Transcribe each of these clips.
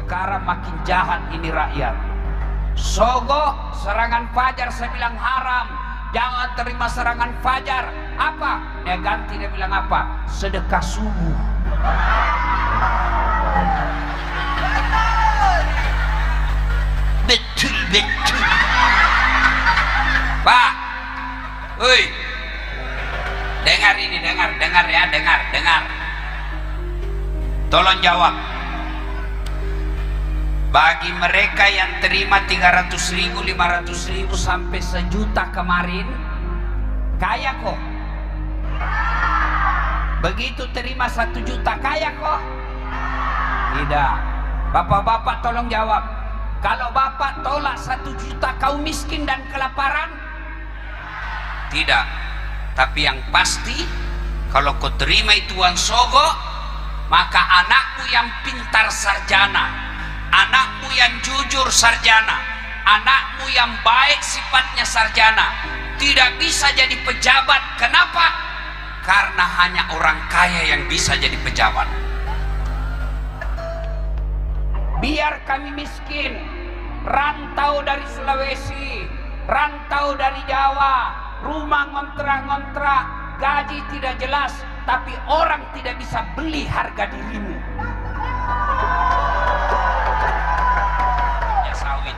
Sekarang makin jahat ini rakyat. Sogok serangan fajar saya bilang haram. Jangan terima serangan fajar. Apa? Dia ganti, dia bilang apa? Sedekah subuh. Betul, betul. Pak, woi, dengar ini, dengar ya, dengar. Tolong jawab. Bagi mereka yang terima 300.000, 500.000 sampai 1 juta kemarin, kaya kok. Begitu terima 1 juta, kaya kok? Tidak. Bapak-bapak tolong jawab. Kalau bapak tolak 1 juta, kau miskin dan kelaparan? Tidak. Tapi yang pasti, kalau kau terima itu uang sogok, maka anakmu yang pintar sarjana, anakmu yang jujur sarjana, anakmu yang baik sifatnya sarjana, tidak bisa jadi pejabat. Kenapa? Karena hanya orang kaya yang bisa jadi pejabat. Biar kami miskin, rantau dari Sulawesi, rantau dari Jawa, rumah ngontrak-ngontrak, gaji tidak jelas, tapi orang tidak bisa beli harga dirimu. Ya sawit.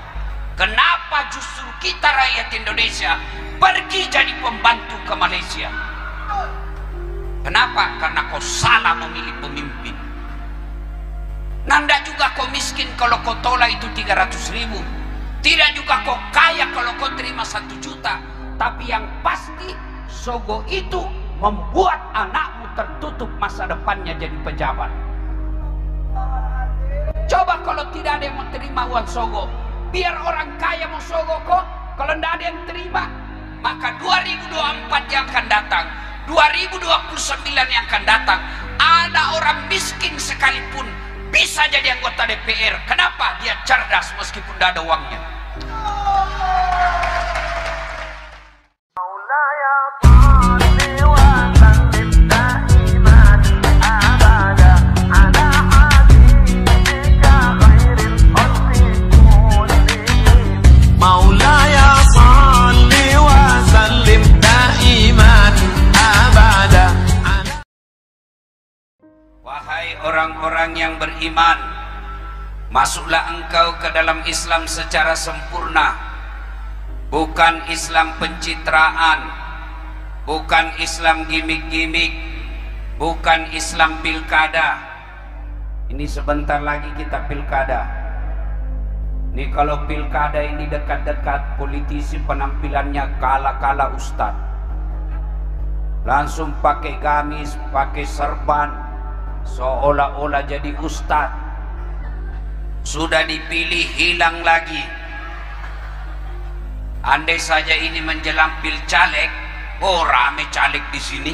Kenapa justru kita rakyat Indonesia pergi jadi pembantu ke Malaysia? Kenapa? Karena kau salah memilih pemimpin. Nanda juga kau miskin kalau kau tolak itu 300.000. Tidak juga kau kaya kalau kau terima 1 juta. Tapi yang pasti sogok itu membuat anakmu tertutup masa depannya jadi pejabat. Coba kalau tidak ada yang mau terima uang sogok, biar orang kaya mau sogok kok. Kalau tidak ada yang terima, maka 2024 yang akan datang, 2029 yang akan datang, ada orang miskin sekalipun bisa jadi anggota DPR. Kenapa? Dia cerdas meskipun tidak ada uangnya. Wahai orang-orang yang beriman, masuklah engkau ke dalam Islam secara sempurna. Bukan Islam pencitraan, bukan Islam gimmick-gimmick, bukan Islam pilkada. Ini sebentar lagi kita pilkada. Ini kalau pilkada ini dekat-dekat, politisi penampilannya kala-kala ustad. Langsung pakai gamis, pakai serban, seolah-olah jadi ustadz. Sudah dipilih hilang lagi. Andai saja ini menjelang pilcaleg, oh rame caleg di sini,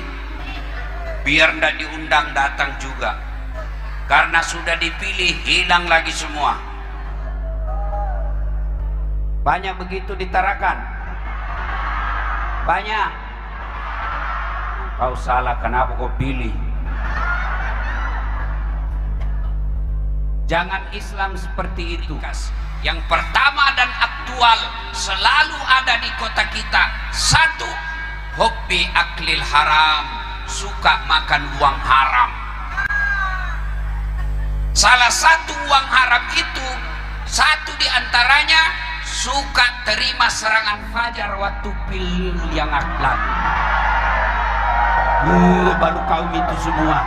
biar ndak diundang datang juga. Karena sudah dipilih hilang lagi semua. Banyak begitu di Tarakan. Banyak. Kau salah, kenapa kau pilih? Jangan Islam seperti itu. Yang pertama dan aktual selalu ada di kota kita. 1. Hobi aklil haram, suka makan uang haram. Salah satu uang haram itu, satu di antaranya suka terima serangan fajar waktu pil yang aklan. Baru kaum itu semua.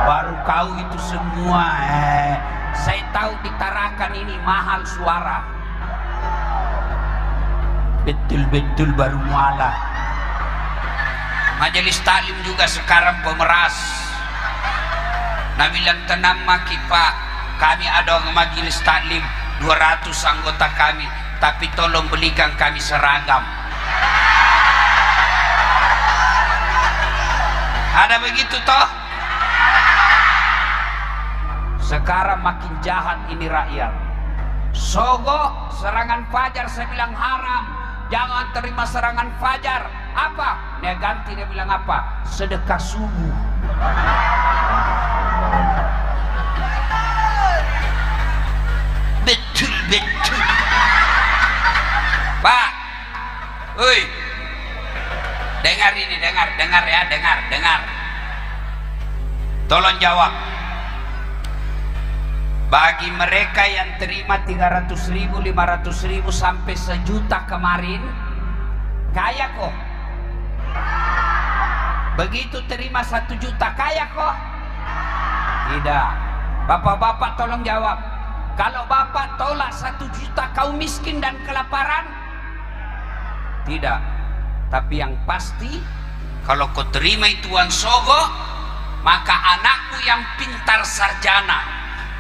Baru kau itu semua. Saya tahu di Tarakan ini mahal suara. Betul-betul baru mualah. Majelis taklim juga sekarang pemeras. Nah bilang tenang maki pak, kami ada majelis taklim 200 anggota kami, tapi tolong belikan kami seragam. Ada begitu toh? Sekarang makin jahat ini rakyat. Sogok serangan fajar saya bilang haram. Jangan terima serangan fajar. Apa? Dia ganti, dia bilang apa? Sedekah subuh. Dengar ini, dengar ya, dengar. Tolong jawab. Bagi mereka yang terima 300.000, 500.000 sampai 1 juta kemarin, kaya kok. Begitu terima 1 juta, kaya kok? Tidak. Bapak-bapak tolong jawab. Kalau bapak tolak 1 juta kaum miskin dan kelaparan? Tidak. Tapi yang pasti, kalau kau terima itu uang sogo, maka anakmu yang pintar sarjana,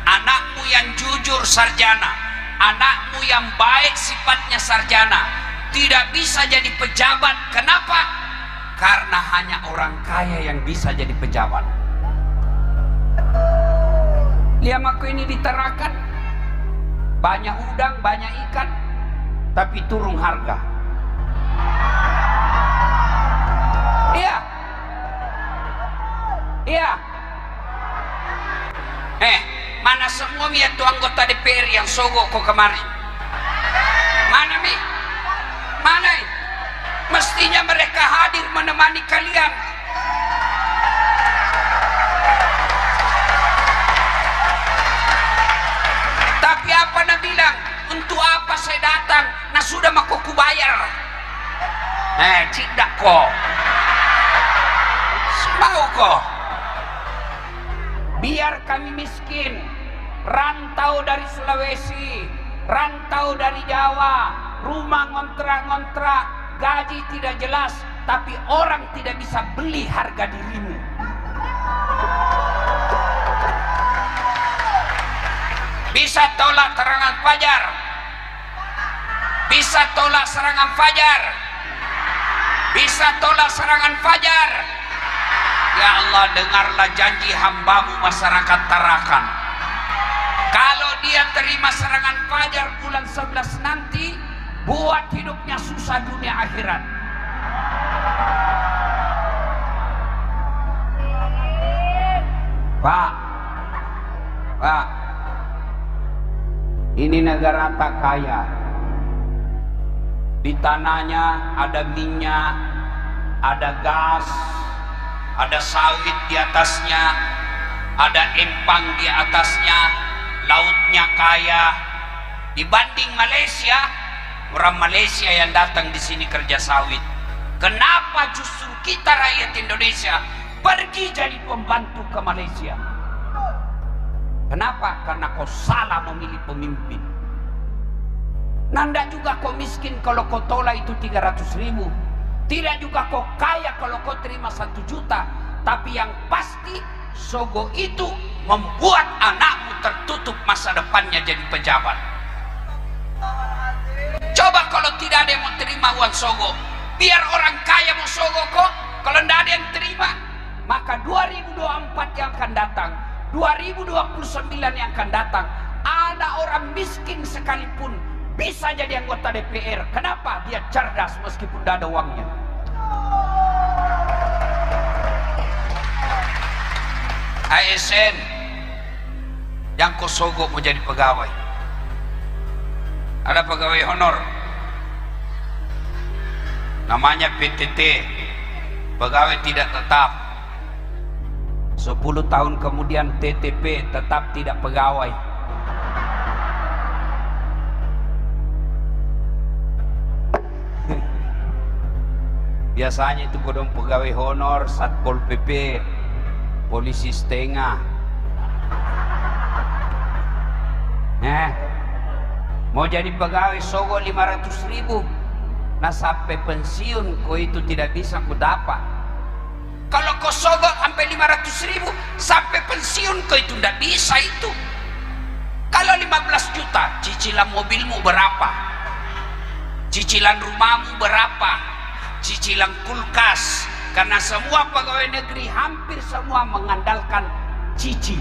anakmu yang jujur sarjana, anakmu yang baik sifatnya sarjana, tidak bisa jadi pejabat. Kenapa? Karena hanya orang kaya yang bisa jadi pejabat. Liam aku ini diterakan, banyak udang, banyak ikan, tapi turun harga. Iya. Mana semua tu anggota DPR yang sogok kok kemarin? Mana mi? Mana? Mestinya mereka hadir menemani kalian. Tapi apa nak bilang? Untuk apa saya datang? Nah sudah mau ku bayar. Tidak kok. Mau kok. Biar kami miskin, rantau dari Sulawesi, rantau dari Jawa, rumah ngontrak-ngontrak, gaji tidak jelas, tapi orang tidak bisa beli harga dirimu. Bisa tolak serangan fajar, bisa tolak serangan fajar, bisa tolak serangan fajar. Ya Allah, dengarlah janji hambamu masyarakat Tarakan. Kalau dia terima serangan fajar bulan 11 nanti, buat hidupnya susah dunia akhirat. Pak, ini negara tak kaya. Di tanahnya ada minyak, ada gas, ada sawit di atasnya, ada empang di atasnya, lautnya kaya. Dibanding Malaysia, orang Malaysia yang datang di sini kerja sawit. Kenapa justru kita rakyat Indonesia pergi jadi pembantu ke Malaysia? Kenapa? Karena kau salah memilih pemimpin. Nanda juga kau miskin kalau kau tolak itu 300.000. Tidak juga kau kaya kalau kau terima 1 juta. Tapi yang pasti sogo itu membuat anakmu tertutup masa depannya jadi pejabat. Coba kalau tidak ada yang mau terima uang sogo, biar orang kaya mau sogo kok. Kalau tidak ada yang terima, maka 2024 yang akan datang, 2029 yang akan datang, ada orang miskin sekalipun bisa jadi anggota DPR. Kenapa? Dia cerdas meskipun tidak ada uangnya. ASN yang kau sogok mau jadi pegawai. Ada pegawai honor, namanya PTT, pegawai tidak tetap. 10 tahun kemudian TTP, tetap tidak pegawai. Biasanya itu kodong pegawai honor, Satpol PP, polisi setengah. Mau jadi pegawai sogo 500.000. Nah sampai pensiun kau itu tidak bisa kau dapat. Kalau kau sogo sampai 500.000 sampai pensiun kau itu tidak bisa itu. Kalau 15 juta cicilan mobilmu berapa? Cicilan rumahmu berapa? Cicilan kulkas. Karena semua pegawai negeri hampir semua mengandalkan cicil.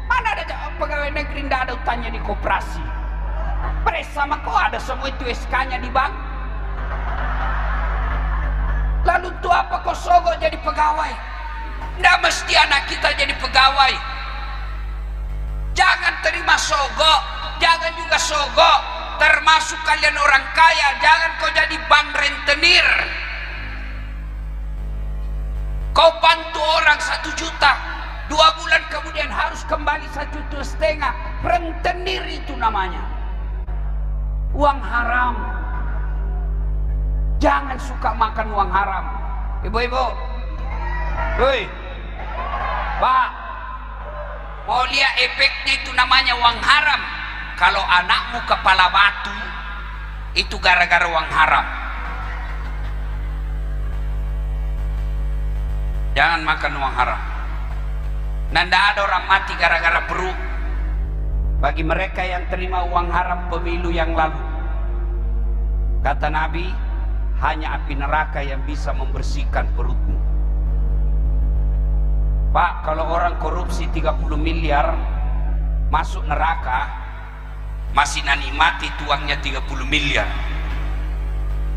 Mana ada pegawai negeri tidak ada utangnya di koperasi? Pres sama kau ada semua itu SK-nya di bank. Lalu tuh apa kau sogok jadi pegawai? Tidak mesti anak kita jadi pegawai. Jangan terima sogok, jangan juga sogok termasuk kalian orang kaya, jangan kau jadi bank rentenir. Kau bantu orang 1 juta, 2 bulan kemudian harus kembali 1,5 juta. Rentenir itu namanya. Uang haram. Jangan suka makan uang haram. Ibu-ibu, hei, Pak, mau lihat efeknya itu namanya uang haram. Kalau anakmu kepala batu, itu gara-gara uang haram. Jangan makan uang haram. Nanda ada orang mati gara-gara perut. Bagi mereka yang terima uang haram pemilu yang lalu, kata Nabi, hanya api neraka yang bisa membersihkan perutmu. Pak, kalau orang korupsi 30 miliar masuk neraka, masih nanikmati tuangnya 30 miliar.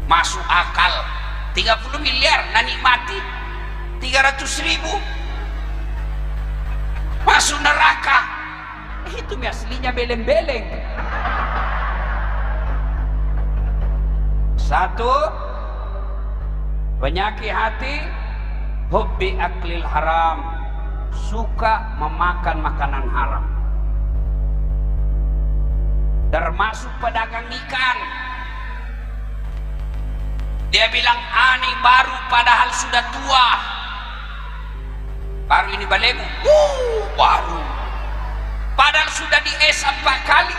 Masuk akal. 30 miliar nanikmati 300.000. Masuk neraka. Itu aslinya beleng-beleng. Satu, penyakit hati, hobi aklil haram, suka memakan makanan haram. Termasuk pedagang ikan. Dia bilang, ani baru padahal sudah tua. Baru ini balemu, baru. Padahal sudah di-es 4 kali.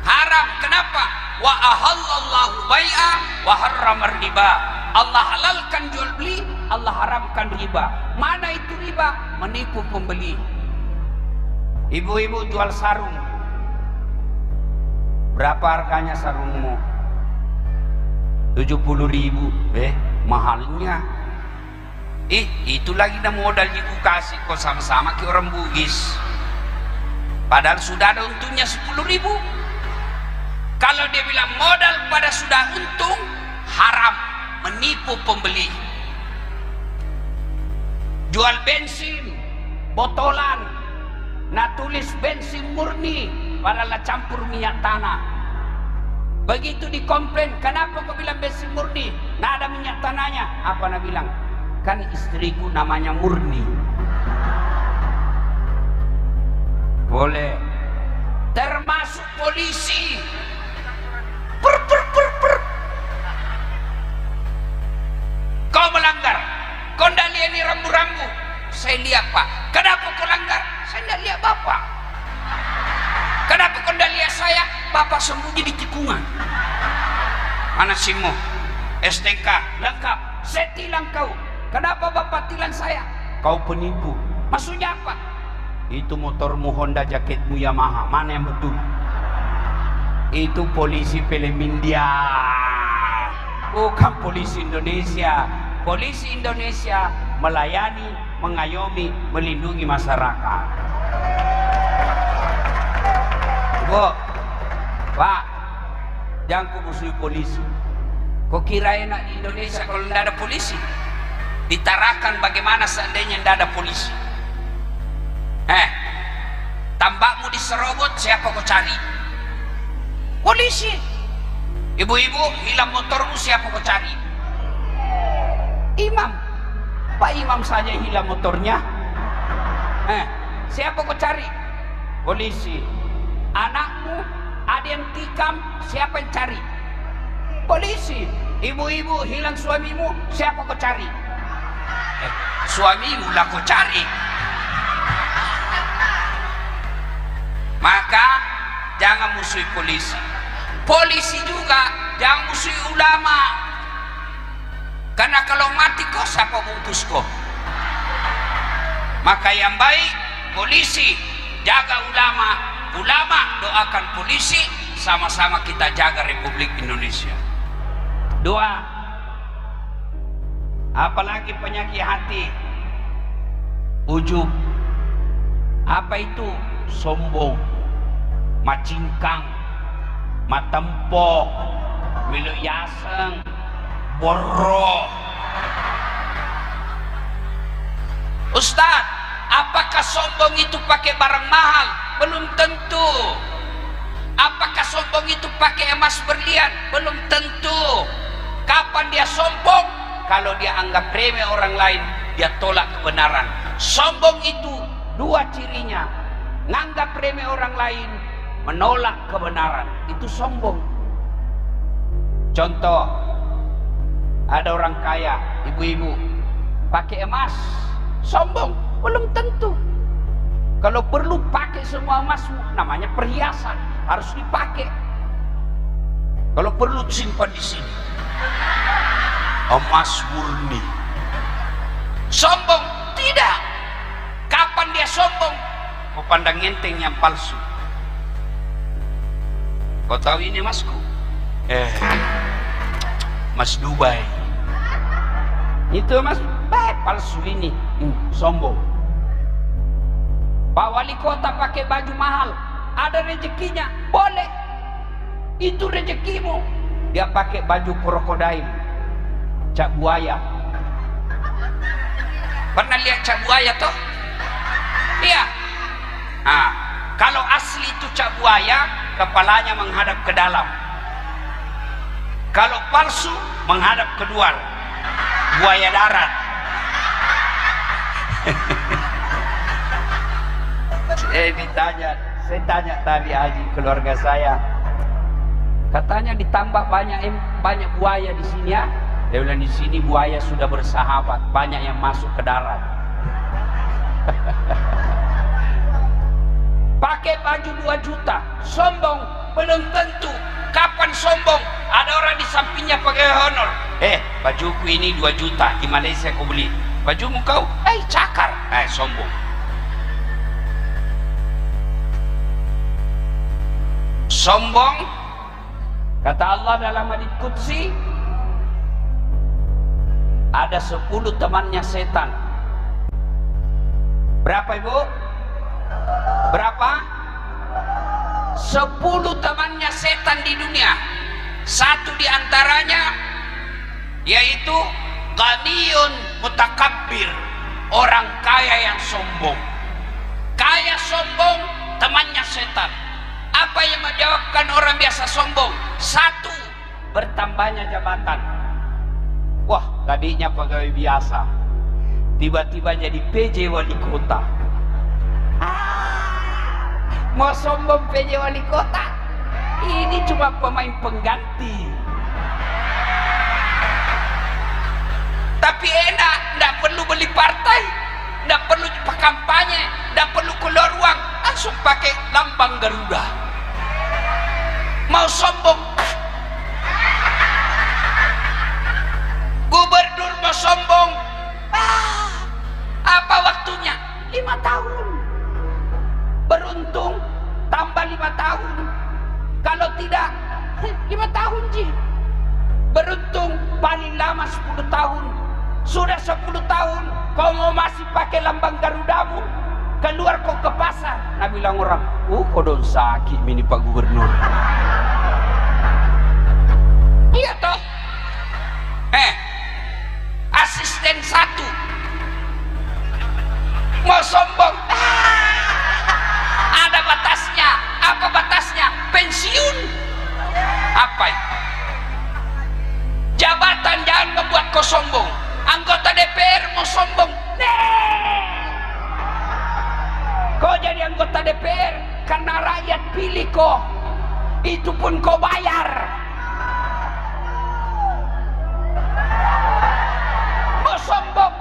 Haram, kenapa? Wa ahallallahu bai'a wa harramar riba. Allah halalkan jual beli, Allah haramkan riba. Mana itu riba? Menipu pembeli. Ibu-ibu jual sarung. Berapa harganya sarungmu? 70.000. Mahalnya. Itu lagi dah modal yang ku kasih. Kau sama-sama ke orang Bugis. Padahal sudah ada untungnya 10.000. Kalau dia bilang modal pada sudah untung, haram, menipu pembeli. Jual bensin botolan, nah tulis bensin murni, padahal campur minyak tanah. Begitu dikomplain, kenapa kau bilang bensin murni? Nah ada minyak tanahnya. Apa nak bilang? Kan istriku namanya Murni. Boleh. Termasuk polisi. Per. Kau melanggar. Kau tidak lihat ini rambu-rambu. Saya lihat Pak. Kenapa kau langgar? Saya tidak lihat Bapak. Kenapa kau tidak lihat saya? Bapak sembunyi di tikungan. Mana SIM-mu? STNK lengkap. Saya tilang kau. Kenapa Bapak tilang saya? Kau penipu. Maksudnya apa? Itu motormu Honda, jaketmu Yamaha. Mana yang betul? Itu polisi film India, bukan polisi Indonesia. Polisi Indonesia melayani, mengayomi, melindungi masyarakat. Bu, Pak, jangan kau musuhi polisi. Kau kira enak di Indonesia kalau tidak ada polisi? Ditarakan bagaimana seandainya tidak ada polisi. Tambakmu diserobot, siapa kau cari? Polisi. Ibu-ibu hilang motormu, siapa kau cari? Imam. Pak Imam saja hilang motornya. Siapa kau cari? Polisi. Anakmu ada yang tikam, siapa yang cari? Polisi. Ibu-ibu hilang suamimu, siapa kau cari? Suamimu lah kau cari. Maka jangan musuhi polisi. Polisi juga jangan musuhi ulama. Karena kalau mati kau, siapa bungkus kau? Maka yang baik polisi jaga ulama, ulama doakan polisi, sama-sama kita jaga Republik Indonesia. Dua, apalagi penyakit hati, ujub. Apa itu? Sombong, macingkang, matempok, milu yaseng, borok. Ustaz, apakah sombong itu pakai barang mahal? Belum tentu. Apakah sombong itu pakai emas berlian? Belum tentu. Kapan dia sombong? Kalau dia anggap remeh orang lain, dia tolak kebenaran. Sombong itu dua cirinya: nganggap remeh orang lain, menolak kebenaran. Itu sombong. Contoh, ada orang kaya, ibu-ibu pakai emas, sombong. Belum tentu. Kalau perlu pakai semua emas, namanya perhiasan, harus dipakai. Kalau perlu simpan di sini, emas murni. Sombong? Tidak. Kapan dia sombong? Kau pandang enteng yang palsu. Kau tahu ini emasku? Mas Dubai. Itu emas palsu ini. Sombong. Pak Wali Kota pakai baju mahal, ada rezekinya, boleh. Itu rezekimu. Dia pakai baju krokodil, cak buaya. Pernah lihat cak buaya toh? Iya. Nah, kalau asli itu cak buaya, kepalanya menghadap ke dalam. Kalau palsu, menghadap ke luar. Buaya darat. Saya tanya tadi Haji keluarga saya, katanya ditambah banyak buaya di sini ya. Dia bilang di sini buaya sudah bersahabat, banyak yang masuk ke darat. Pakai baju 2 juta, sombong? Belum tentu. Kapan sombong? Ada orang di sampingnya pakai honor. Bajuku ini 2 juta, di Malaysia kau beli. Bajumu kau? Cakar. Sombong. Sombong, kata Allah dalam hadits qudsi, ada 10 temannya setan. Berapa ibu? Berapa? 10 temannya setan di dunia. Satu di antaranya yaitu ghaniyun mutakabbir, orang kaya yang sombong. Kaya sombong, temannya setan. Apa yang menjawabkan orang biasa sombong? 1, bertambahnya jabatan. Wah, tadinya pegawai biasa, tiba-tiba jadi PJ wali kota. Mau sombong PJ wali kota? Ini cuma pemain pengganti. Tapi enak, tidak perlu beli partai, tidak perlu kampanye, tidak perlu keluar uang, langsung pakai lambang Garuda. Mau sombong? Gubernur mau sombong? Apa waktunya? 5 tahun. Beruntung tambah 5 tahun. Kalau tidak 5 tahun Ji. Beruntung paling lama 10 tahun. Sudah 10 tahun kau mau masih pakai lambang Garudamu, keluar kau ke pasar, nah bilang orang, kau don sakit ini Pak Gubernur. Iya toh. Asisten 1 mau sombong, ada batasnya. Apa batasnya? Pensiun. Apa itu? Jabatan jangan membuat kau sombong. Anggota DPR mau sombong, kau jadi anggota DPR karena rakyat pilih kau, itu pun kau bayar. Mau sombong?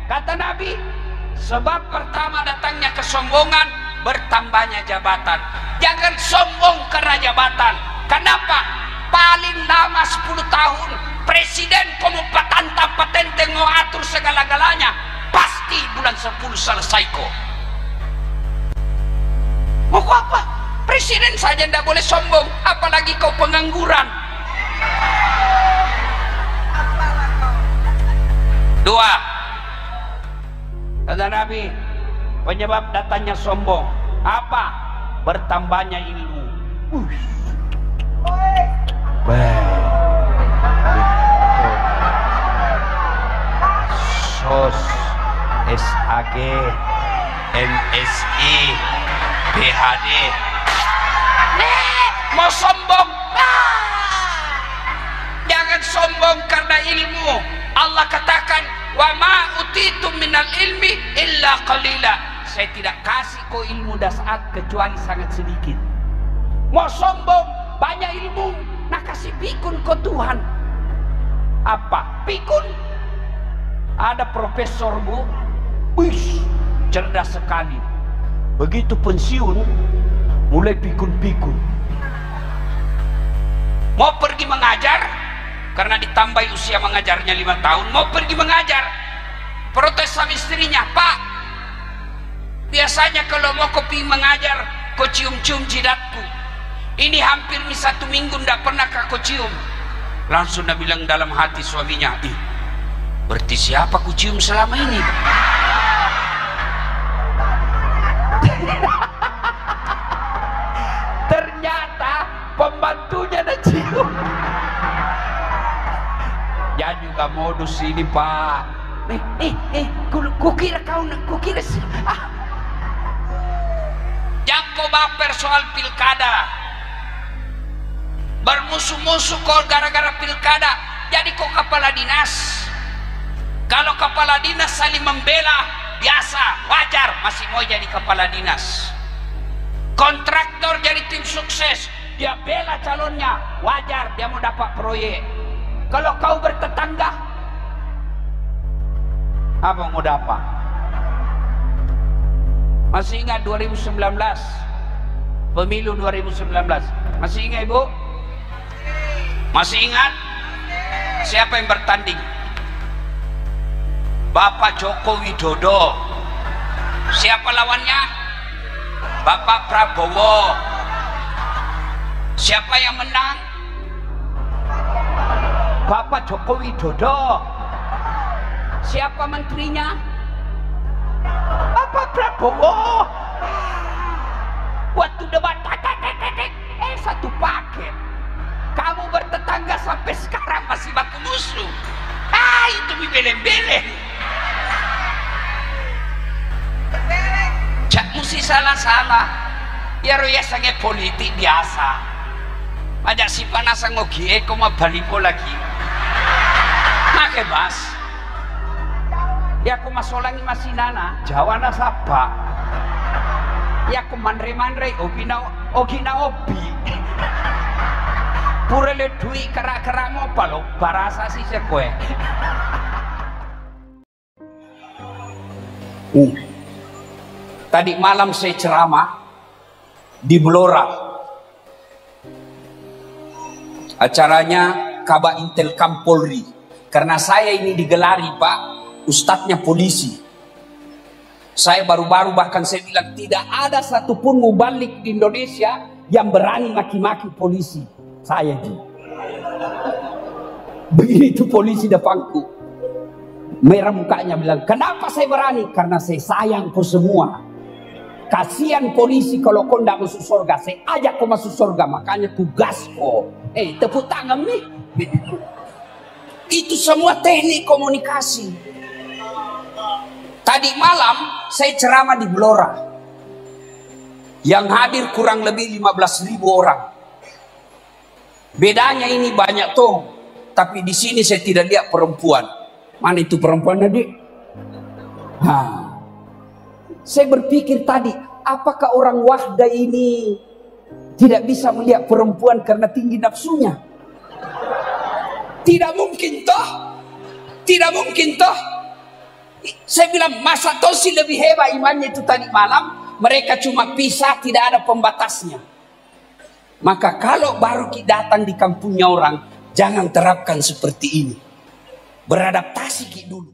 Kata Nabi, sebab pertama datangnya kesombongan, bertambahnya jabatan. Jangan sombong karena jabatan. Kenapa? Paling lama 10 tahun presiden kamu patantang patente mau atur segala-galanya, pasti bulan 10 selesai kok. Mau apa? Presiden saja tidak boleh sombong, apalagi kau pengangguran. 2, kata Nabi, penyebab datangnya sombong apa? Bertambahnya ilmu. SOS, SAG, MSI, PhD, Mau sombong? Jangan sombong karena ilmu. Allah katakan, wa ma utitum minal ilmi illa qalila. Saya tidak kasih kau ilmu dasar kecuali sangat sedikit. Mau sombong, banyak ilmu, nak kasih pikun kau Tuhan. Apa? Pikun? Ada profesor bu, wih, cerdas sekali. Begitu pensiun, mulai pikun-pikun. Mau pergi mengajar, karena ditambahi usia mengajarnya 5 tahun. Mau pergi mengajar, protes sama istrinya, Pak, biasanya kalau mau kopi mengajar, kau cium-cium jidatku. Ini hampir nih 1 minggu ndak pernah kau cium. Langsung dia bilang dalam hati suaminya, ih, berarti siapa ku cium selama ini? Ternyata pembantunya ada cium. Ya juga modus ini Pak. Kukira kau jangan kau baper soal pilkada. Bermusuh-musuh kau gara-gara pilkada. Jadi kau kepala dinas. Kalau kepala dinas saling membela, biasa, wajar, masih mau jadi kepala dinas. Kontraktor jadi tim sukses, dia bela calonnya, wajar, dia mau dapat proyek. Kalau kau bertetangga, apa mau dapat? Masih ingat 2019? Pemilu 2019. Masih ingat Ibu? Masih ingat? Siapa yang bertanding? Bapak Joko Widodo. Siapa lawannya? Bapak Prabowo. Siapa yang menang? Bapak Joko Widodo. Siapa menterinya? Bapak Prabowo. Waktu debat satu paket. Kamu bertetangga sampai sekarang masih baku musuh. Itu beleng-beleng. Cak mesti salah-salah. Ya roya sange politik biasa. Ajak si panas ngogie kau mau balik lagi. Make Mas. Ya aku masolangi masih nana, Jawana sapa. Ya aku manre-manre ogina obi. Purele dui kerak-kerak ngopalo barasa si sekue. Tadi malam saya ceramah di Blora. Acaranya Kabak Intelkam Polri. Karena saya ini digelari Pak, ustadznya polisi. Saya baru-baru bahkan saya bilang tidak ada satupun mubalik di Indonesia yang berani maki-maki polisi. Saya juga. Begitu polisi depanku, merah mukanya bilang, kenapa saya berani? Karena saya sayang kau semua. Kasihan polisi kalau kau tidak masuk surga, saya ajak kau masuk surga, makanya tugas kau. Tepuk tangan nih. Itu semua teknik komunikasi. Tadi malam saya ceramah di Blora. Yang hadir kurang lebih 15.000 orang. Bedanya ini banyak tuh, tapi di sini saya tidak lihat perempuan. Mana itu perempuan tadi? Saya berpikir tadi, apakah orang Wahda ini tidak bisa melihat perempuan karena tinggi nafsunya? Tidak mungkin toh. Tidak mungkin toh. Saya bilang masa Tosi lebih hebat imannya itu tadi malam. Mereka cuma pisah, tidak ada pembatasnya. Maka kalau baru kita datang di kampungnya orang, jangan terapkan seperti ini. Beradaptasi kita dulu.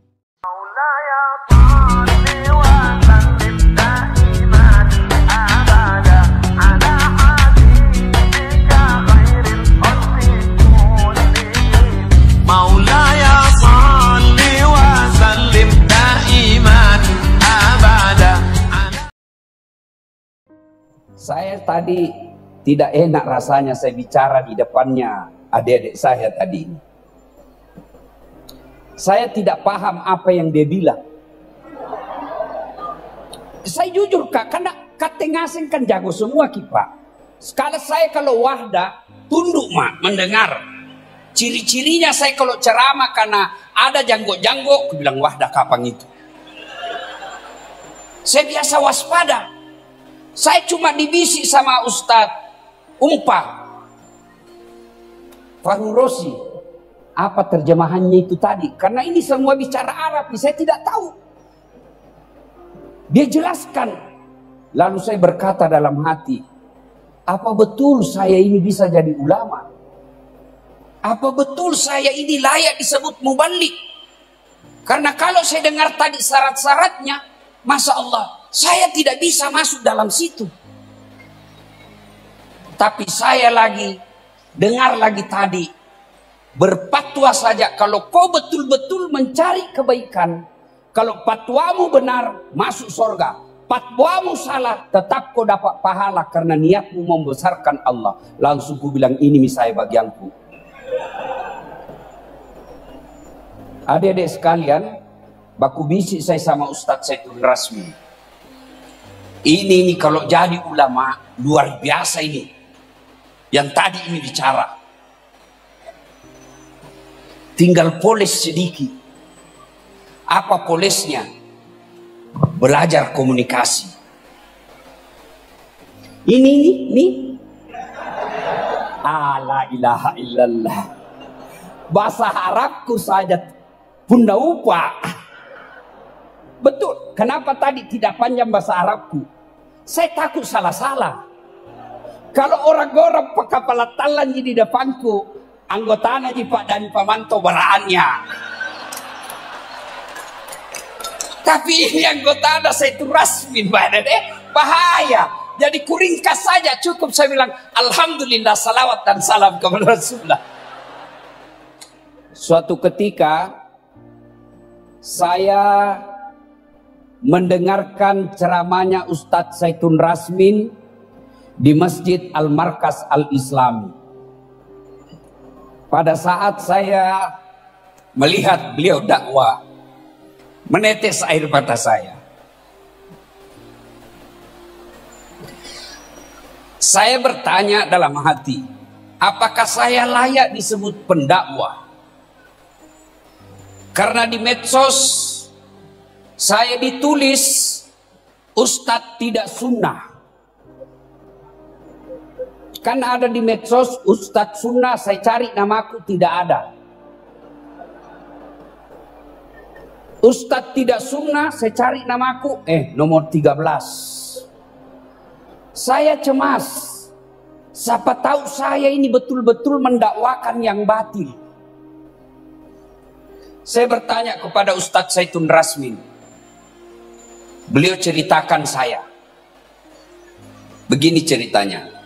Saya tadi tidak enak rasanya saya bicara di depannya adik-adik saya tadi. Saya tidak paham apa yang dia bilang. Saya jujur Kak, karena kateng asing kan jago semua Pak. Sekali saya kalau wahda, tunduk mak, mendengar. Ciri-cirinya saya kalau ceramah karena ada janggo-janggo, aku bilang wahda kapan itu. Saya biasa waspada. Saya cuma dibisik sama Ustadz Fahru Rosi. Apa terjemahannya itu tadi? Karena ini semua bicara Arab, saya tidak tahu. Dia jelaskan. Lalu saya berkata dalam hati, apa betul saya ini bisa jadi ulama? Apa betul saya ini layak disebut mubalik? Karena kalau saya dengar tadi syarat-syaratnya, Masya Allah, saya tidak bisa masuk dalam situ. Tapi saya lagi dengar lagi tadi, berfatwa saja kalau kau betul-betul mencari kebaikan, kalau fatwamu benar masuk surga, fatwamu salah tetap kau dapat pahala karena niatmu membesarkan Allah. Langsung ku bilang ini misalnya bagianku. Adik-adik sekalian, baku bisik saya sama Ustadz Saitun Rasmi. Ini kalau jadi ulama luar biasa ini. Yang tadi ini bicara. Tinggal poles sedikit. Apa polesnya? Belajar komunikasi. Ini. La ilaha illallah. Bahasa Arabku saja bunda upah. Betul. Kenapa tadi tidak panjang bahasa Arabku? Saya takut salah-salah. Kalau orang-orang kepala talan di depanku, anggotanya di Pak dan Pamanto beraannya. Tapi ini anggota saya itu rasmi, bahaya. Jadi kuringkas saja cukup saya bilang, alhamdulillah, salawat dan salam kepada Rasulullah. Suatu ketika saya mendengarkan ceramahnya Ustadz Saitun Rasmin di Masjid Al-Markas Al-Islami. Pada saat saya melihat beliau dakwah, menetes air mata saya. Saya bertanya dalam hati, apakah saya layak disebut pendakwah? Karena di medsos saya ditulis Ustadz tidak sunnah. Kan ada di medsos Ustadz sunnah, saya cari namaku tidak ada. Ustadz tidak sunnah, saya cari namaku, nomor 13. Saya cemas. Siapa tahu saya ini betul-betul mendakwakan yang batil. Saya bertanya kepada Ustadz Saitun Rasmin. Beliau ceritakan saya. Begini ceritanya.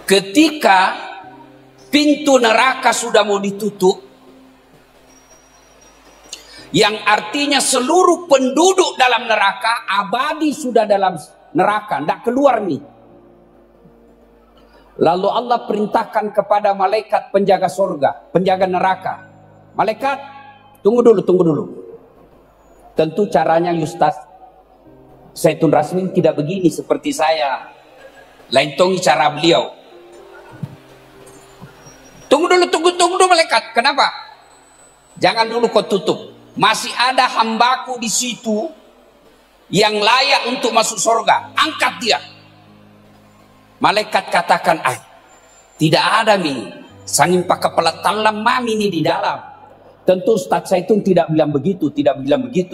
Ketika pintu neraka sudah mau ditutup, yang artinya seluruh penduduk dalam neraka abadi sudah dalam neraka, tidak keluar nih. Lalu Allah perintahkan kepada malaikat penjaga surga, penjaga neraka. Malaikat, tunggu dulu. Tentu caranya Ustaz Saitun Rasmin tidak begini seperti saya. Lain tongi cara beliau. Tunggu dulu malaikat. Kenapa? Jangan dulu kau tutup. Masih ada hambaku di situ yang layak untuk masuk surga. Angkat dia. Malaikat katakan, tidak ada sangin pakai pelat talam mami ini di dalam. Tentu Ustaz Saitun tidak bilang begitu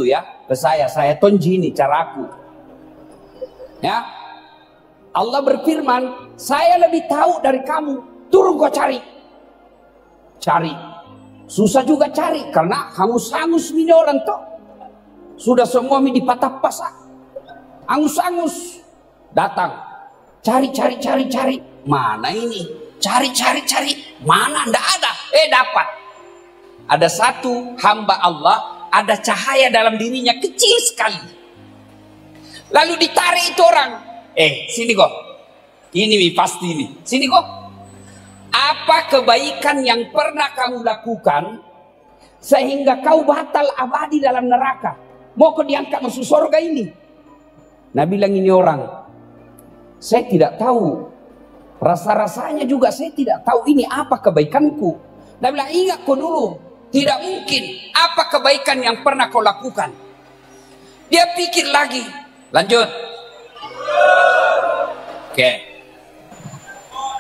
ya ke saya tonji ini caraku. Ya. Allah berfirman, saya lebih tahu dari kamu. Turun kau cari. Susah juga cari karena hangus-hangus ini orang toh. Sudah semua di patah pasak. Angus-angus. Datang. Cari. Mana ini? Cari. Mana? Nggak ada. Dapat. Ada satu hamba Allah, ada cahaya dalam dirinya kecil sekali. Lalu ditarik itu orang. Sini kok. Ini pasti ini. Sini kok. Apa kebaikan yang pernah kamu lakukan sehingga kau batal abadi dalam neraka? Mau kau diangkat masuk surga ini? Nah bilang ini orang, saya tidak tahu. Rasa-rasanya juga saya tidak tahu ini apa kebaikanku. Nabi bilang, ingat kau dulu, tidak mungkin apa kebaikan yang pernah kau lakukan. Dia pikir lagi, lanjut. Oke.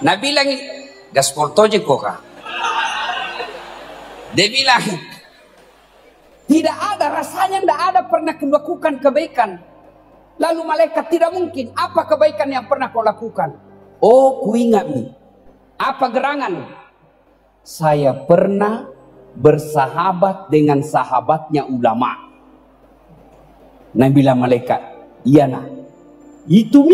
Nabi bilang, gaspol toje koka. Dia bilang, tidak ada rasanya, tidak ada pernah kau lakukan kebaikan. Lalu malaikat, tidak mungkin apa kebaikan yang pernah kau lakukan. Oh, ku ingat nih. Apa gerangan? Saya pernah bersahabat dengan sahabatnya ulama. Nabi bilang malaikat, iya nah. Itu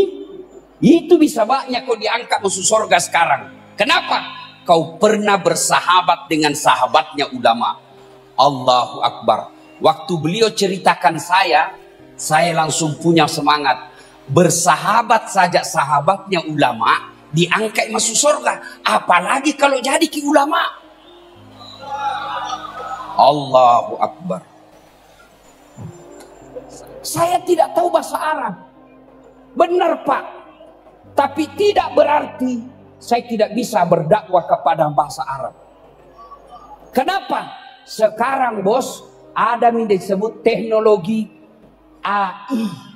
bisa banyak kau diangkat masuk surga sekarang. Kenapa? Kau pernah bersahabat dengan sahabatnya ulama. Allahu Akbar. Waktu beliau ceritakan saya langsung punya semangat. Bersahabat saja sahabatnya ulama diangkat masuk surga, apalagi kalau jadi ki ulama. Allahu Akbar. Saya tidak tahu bahasa Arab, benar Pak, tapi tidak berarti saya tidak bisa berdakwah kepada bahasa Arab. Kenapa? Sekarang bos ada yang disebut teknologi AI.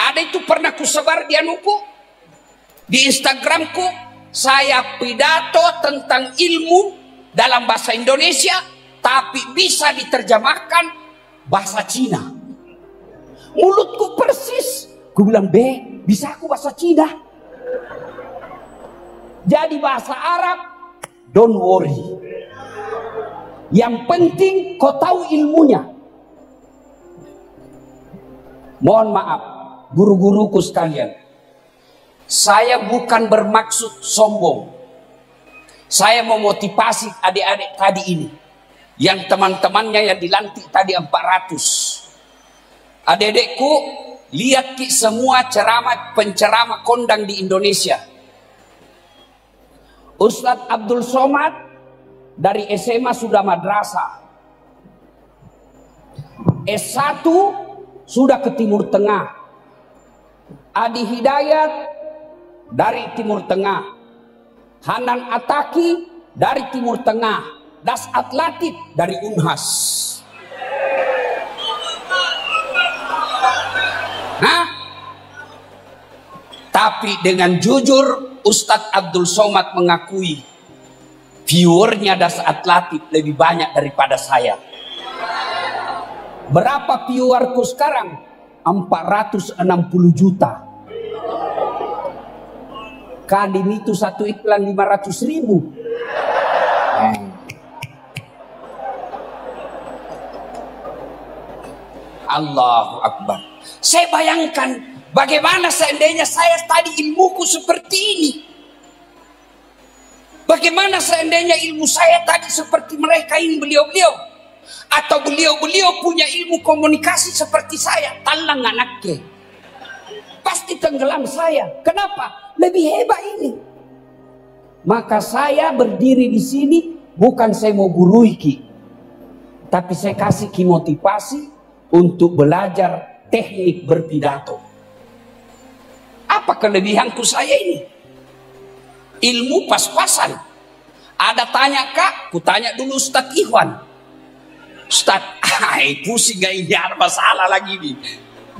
Ada itu pernah kusebar di anuku, di Instagramku, saya pidato tentang ilmu dalam bahasa Indonesia, tapi bisa diterjemahkan bahasa Cina. Mulutku persis, ku bilang bisa aku bahasa Cina. Jadi bahasa Arab, don't worry. Yang penting kau tahu ilmunya. Mohon maaf, guru-guruku sekalian, saya bukan bermaksud sombong. Saya memotivasi adik-adik tadi ini, yang teman-temannya yang dilantik tadi 400. Adik-adikku, lihat ki semua penceramah kondang di Indonesia. Ustadz Abdul Somad dari SMA sudah madrasah, S1 sudah ke Timur Tengah. Adi Hidayat dari Timur Tengah, Hanan Ataki dari Timur Tengah, Dasat Latif dari Unhas. Nah, tapi dengan jujur Ustadz Abdul Somad mengakui viewernya Dasat Latif lebih banyak daripada saya. Berapa viewerku sekarang? 460 juta. Kadim itu satu iklan 500.000. Allahu Akbar. Saya bayangkan bagaimana seandainya saya tadi ilmuku seperti ini. Bagaimana seandainya ilmu saya tadi seperti mereka ini, beliau-beliau. Atau beliau-beliau punya ilmu komunikasi seperti saya. Talang anaknya, pasti tenggelam saya. Kenapa? Lebih hebat ini. Maka saya berdiri di sini bukan saya mau gurui ki, tapi saya kasih ki motivasi untuk belajar teknik berpidato. Apa kelebihanku saya ini? Ilmu pas-pasan. Ada tanya kak, ku tanya dulu Ustadz Ikhwan. Ustadz, pusing gak ini, ada masalah lagi nih.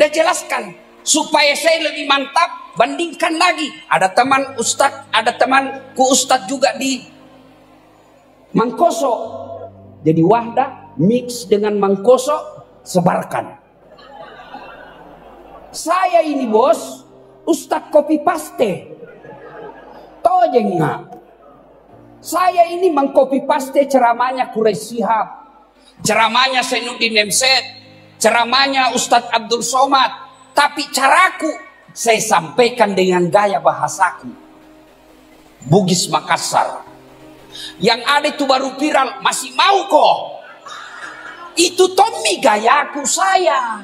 Udah jelaskan, supaya saya lebih mantap, bandingkan lagi. Ada teman Ustadz, ada temanku Ustadz juga di Mangkoso. Jadi Wahdah mix dengan Mangkoso, sebarkan. Saya ini bos, Ustadz copy paste. Tojeng nggak? Saya ini mengcopy paste ceramahnya Quraisy Shihab, ceramahnya Zainuddin Nemset, ceramahnya Ustadz Abdul Somad. Tapi caraku saya sampaikan dengan gaya bahasaku, Bugis Makassar. Yang ada itu baru viral, masih mau kok. Itu Tommy gayaku saya.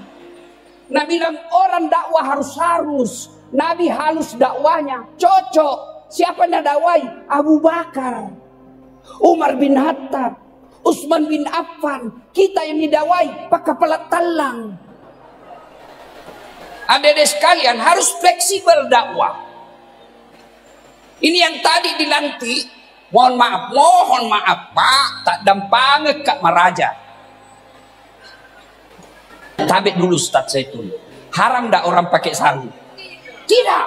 Nabi bilang orang dakwah harus. Nabi halus dakwahnya, cocok. Siapa yang dakwai? Abu Bakar, Umar bin Khattab, Utsman bin Affan. Kita yang didakwai pakai pelat talang. Adik-adik sekalian, harus fleksibel dakwah. Ini yang tadi dilantik, mohon maaf Pak, tak dampange Kak Maraja. Tabik dulu Ustaz saya tuh. Haram ndak orang pakai sarung? Tidak.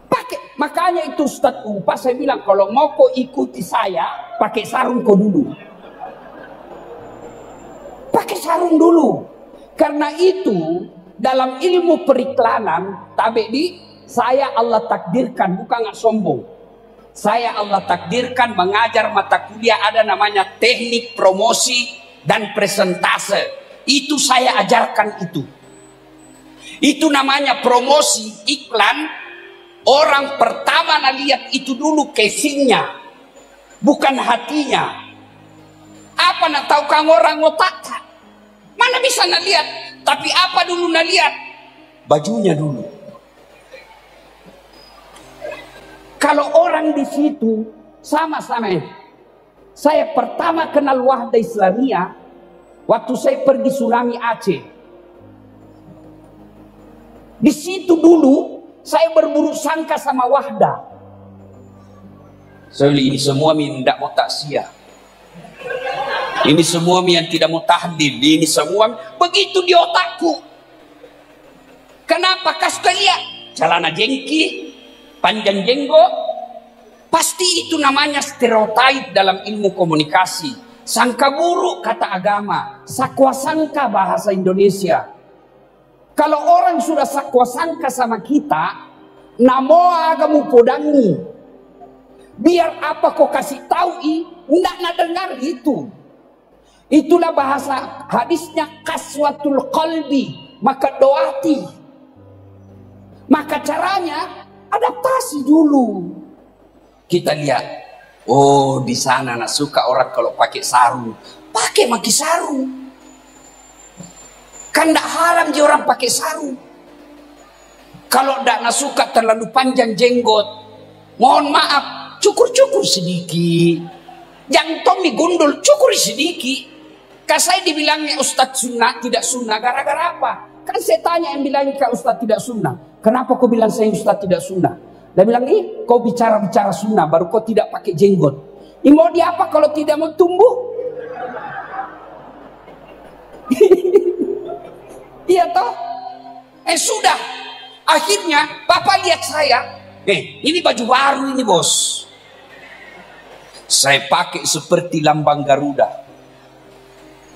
Pakai, makanya itu Ustaz Umpa saya bilang kalau mau kau ikuti saya, pakai sarung kau dulu. Pakai sarung dulu. Karena itu dalam ilmu periklanan, tabik di saya Allah takdirkan, bukan nggak sombong. Saya Allah takdirkan mengajar mata kuliah ada namanya teknik promosi dan presentase. Itu saya ajarkan itu. Itu namanya promosi iklan. Orang pertama lihat itu dulu casingnya, bukan hatinya. Apa nak tahu kang orang otak? Mana bisa nak lihat? Tapi apa dulu nak lihat? Bajunya dulu. Kalau orang di situ sama-sama. Saya pertama kenal Wahda Islamiyah waktu saya pergi Sulami Aceh. Di situ dulu saya berburuk sangka sama Wahda. Saya bilang ini semua tidak mau taksiyah. Ini semua yang tidak mau tahlil. Ini semua begitu di otakku. Kenapa? Kasih lihat celana jengki, panjang jenggot. Pasti itu namanya stereotip dalam ilmu komunikasi. Sangka buruk kata agama, sakwa sangka bahasa Indonesia. Kalau orang sudah sakwa sangka sama kita, namo agamu podangi. Biar apa kau kasih tahu ndak nak dengar itu. Itulah bahasa hadisnya kaswatul qalbi, maka doati. Maka caranya adaptasi dulu. Kita lihat, oh di sana nak suka orang kalau pakai sarung, pakai sarung. Kan tidak haram je orang pakai sarung. Kalau tidak nak suka terlalu panjang jenggot, mohon maaf, cukur sedikit. Yang Tommy gundul cukur sedikit. Kan saya dibilangnya Ustadz sunnah, tidak sunnah, gara-gara apa? Kan saya tanya yang bilang ke Ustadz tidak sunnah. Kenapa kau bilang saya Ustadz tidak sunnah? Dia bilang, kau bicara sunnah, baru kau tidak pakai jenggot. Ini mau di apa kalau tidak mau tumbuh? Iya toh? Sudah. Akhirnya, Bapak lihat saya. Ini baju baru ini bos. Saya pakai seperti lambang Garuda.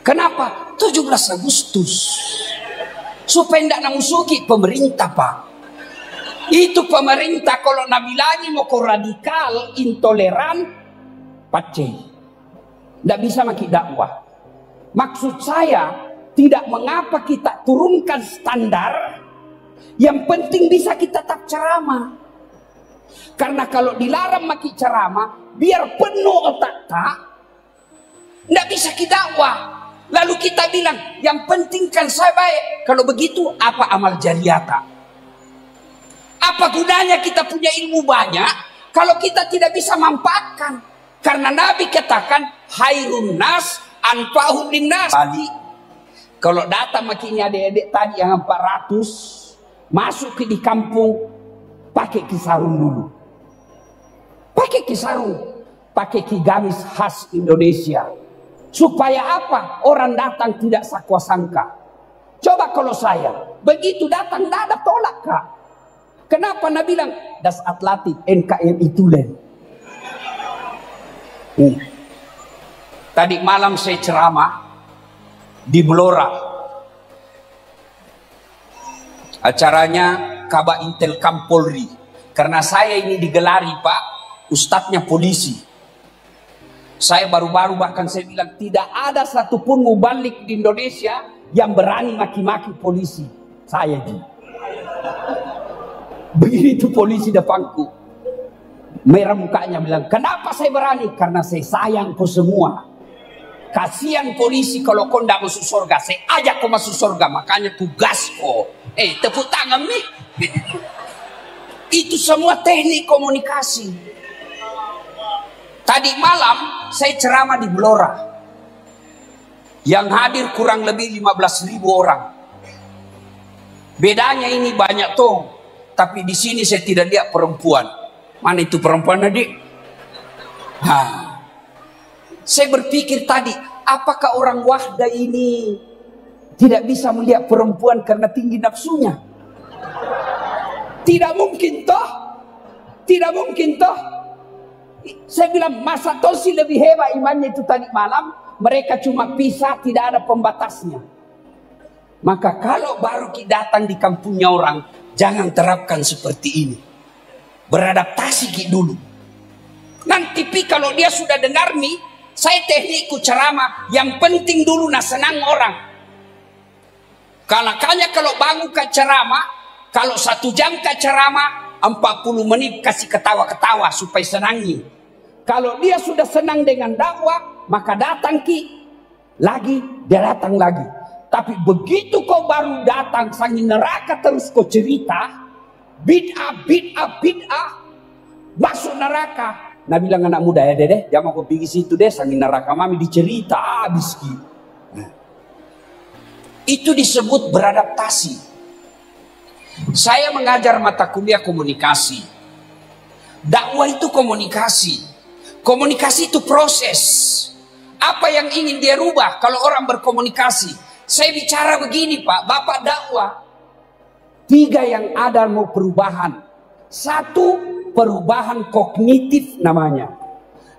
Kenapa? 17 Agustus. Supaya tidak namusuki pemerintah Pak. Itu pemerintah kalau Nabi lagi mau kau radikal, intoleran, pace. Tidak bisa maki dakwah. Maksud saya, tidak mengapa kita turunkan standar. Yang penting bisa kita tetap ceramah. Karena kalau dilarang maki ceramah, biar penuh otak tak, tidak bisa kita dakwah. Lalu kita bilang, yang penting kan saya baik. Kalau begitu, apa amal jariyata? Apa gunanya kita punya ilmu banyak, kalau kita tidak bisa manfaatkan? Karena Nabi katakan, hairun nas anfa'hum linnas. Kalau datang makinnya adik-adik tadi yang 400, masuk ke di kampung, pakai kisarung dulu. Pakai kisarung, pakai gamis khas Indonesia. Supaya apa? Orang datang tidak sakwa sangka. Coba kalau saya begitu datang tidak ada tolak Kak. Kenapa Nabi bilang das atlatif NKM itu len. Tadi malam saya ceramah di Blora. Acaranya Kabak Intel Kampolri. Karena saya ini digelari Pak, ustadznya polisi. Saya baru-baru bahkan saya bilang tidak ada satupun mubalik di Indonesia yang berani maki-maki polisi. Saya ji. Begitu polisi depanku, merah mukanya bilang, kenapa saya berani? Karena saya sayang kau semua. Kasihan polisi kalau kau tidak masuk surga, saya ajak kau masuk surga. Makanya tugas kau. Tepuk tangan nih. Itu semua teknik komunikasi. Tadi malam saya ceramah di Blora. Yang hadir kurang lebih 15.000 orang. Bedanya ini banyak tuh, tapi di sini saya tidak lihat perempuan. Mana itu perempuan adik? Saya berpikir tadi, apakah orang Wahda ini tidak bisa melihat perempuan karena tinggi nafsunya? Tidak mungkin toh. Tidak mungkin toh. Saya bilang masa Tosi lebih hebat imannya itu tadi malam. Mereka cuma pisah, tidak ada pembatasnya. Maka kalau baru kita datang di kampungnya orang, jangan terapkan seperti ini. Beradaptasi ki dulu. Nanti kalau dia sudah dengar nih, saya teknikku ceramah, yang penting dulu nah senang orang. Kalau bangun ke ceramah, kalau 1 jam ke ceramah, 40 menit kasih ketawa-ketawa supaya senangi. Kalau dia sudah senang dengan dakwah, maka datang ki lagi, dia datang lagi. Tapi begitu kau baru datang sangi neraka terus kau cerita bid'ah, masuk neraka. Nah bilang anak muda ya dede, jangan kau pergi situ deh sangi neraka mami dicerita habis ki. Itu disebut beradaptasi. Saya mengajar mata kuliah komunikasi. Dakwah itu komunikasi. Komunikasi itu proses. Apa yang ingin dia rubah kalau orang berkomunikasi? Saya bicara begini Pak, Bapak dakwah. 3 yang ada mau perubahan. 1, perubahan kognitif namanya.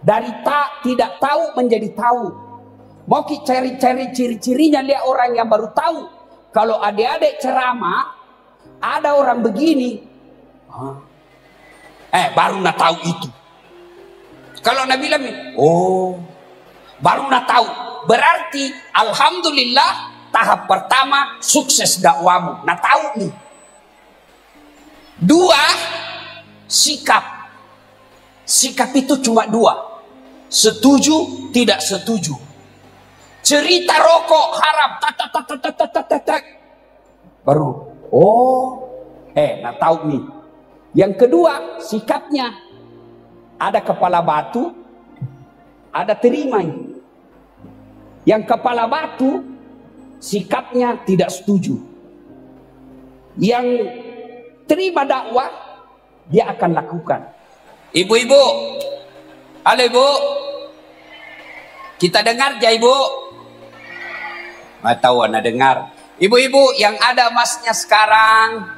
Dari tidak tahu menjadi tahu. Mau cari-cari ciri-cirinya, lihat orang yang baru tahu. Kalau adik-adik ceramah, ada orang begini. Baru nak tahu itu. Kalau Nabi bilang, baru nak tahu. Berarti, alhamdulillah, tahap pertama sukses dakwamu. Nah tahu nih. 2, sikap. Sikap itu cuma 2. Setuju, tidak setuju. Cerita rokok haram. Baru. Nah tahu nih. Yang kedua, sikapnya. Ada kepala batu, ada terima. Yang kepala batu, sikapnya tidak setuju. Yang terima dakwah, dia akan lakukan. Ibu-ibu, halo ibu, kita dengar ya ibu? Nggak tahu anda dengar. Ibu-ibu yang ada emasnya sekarang,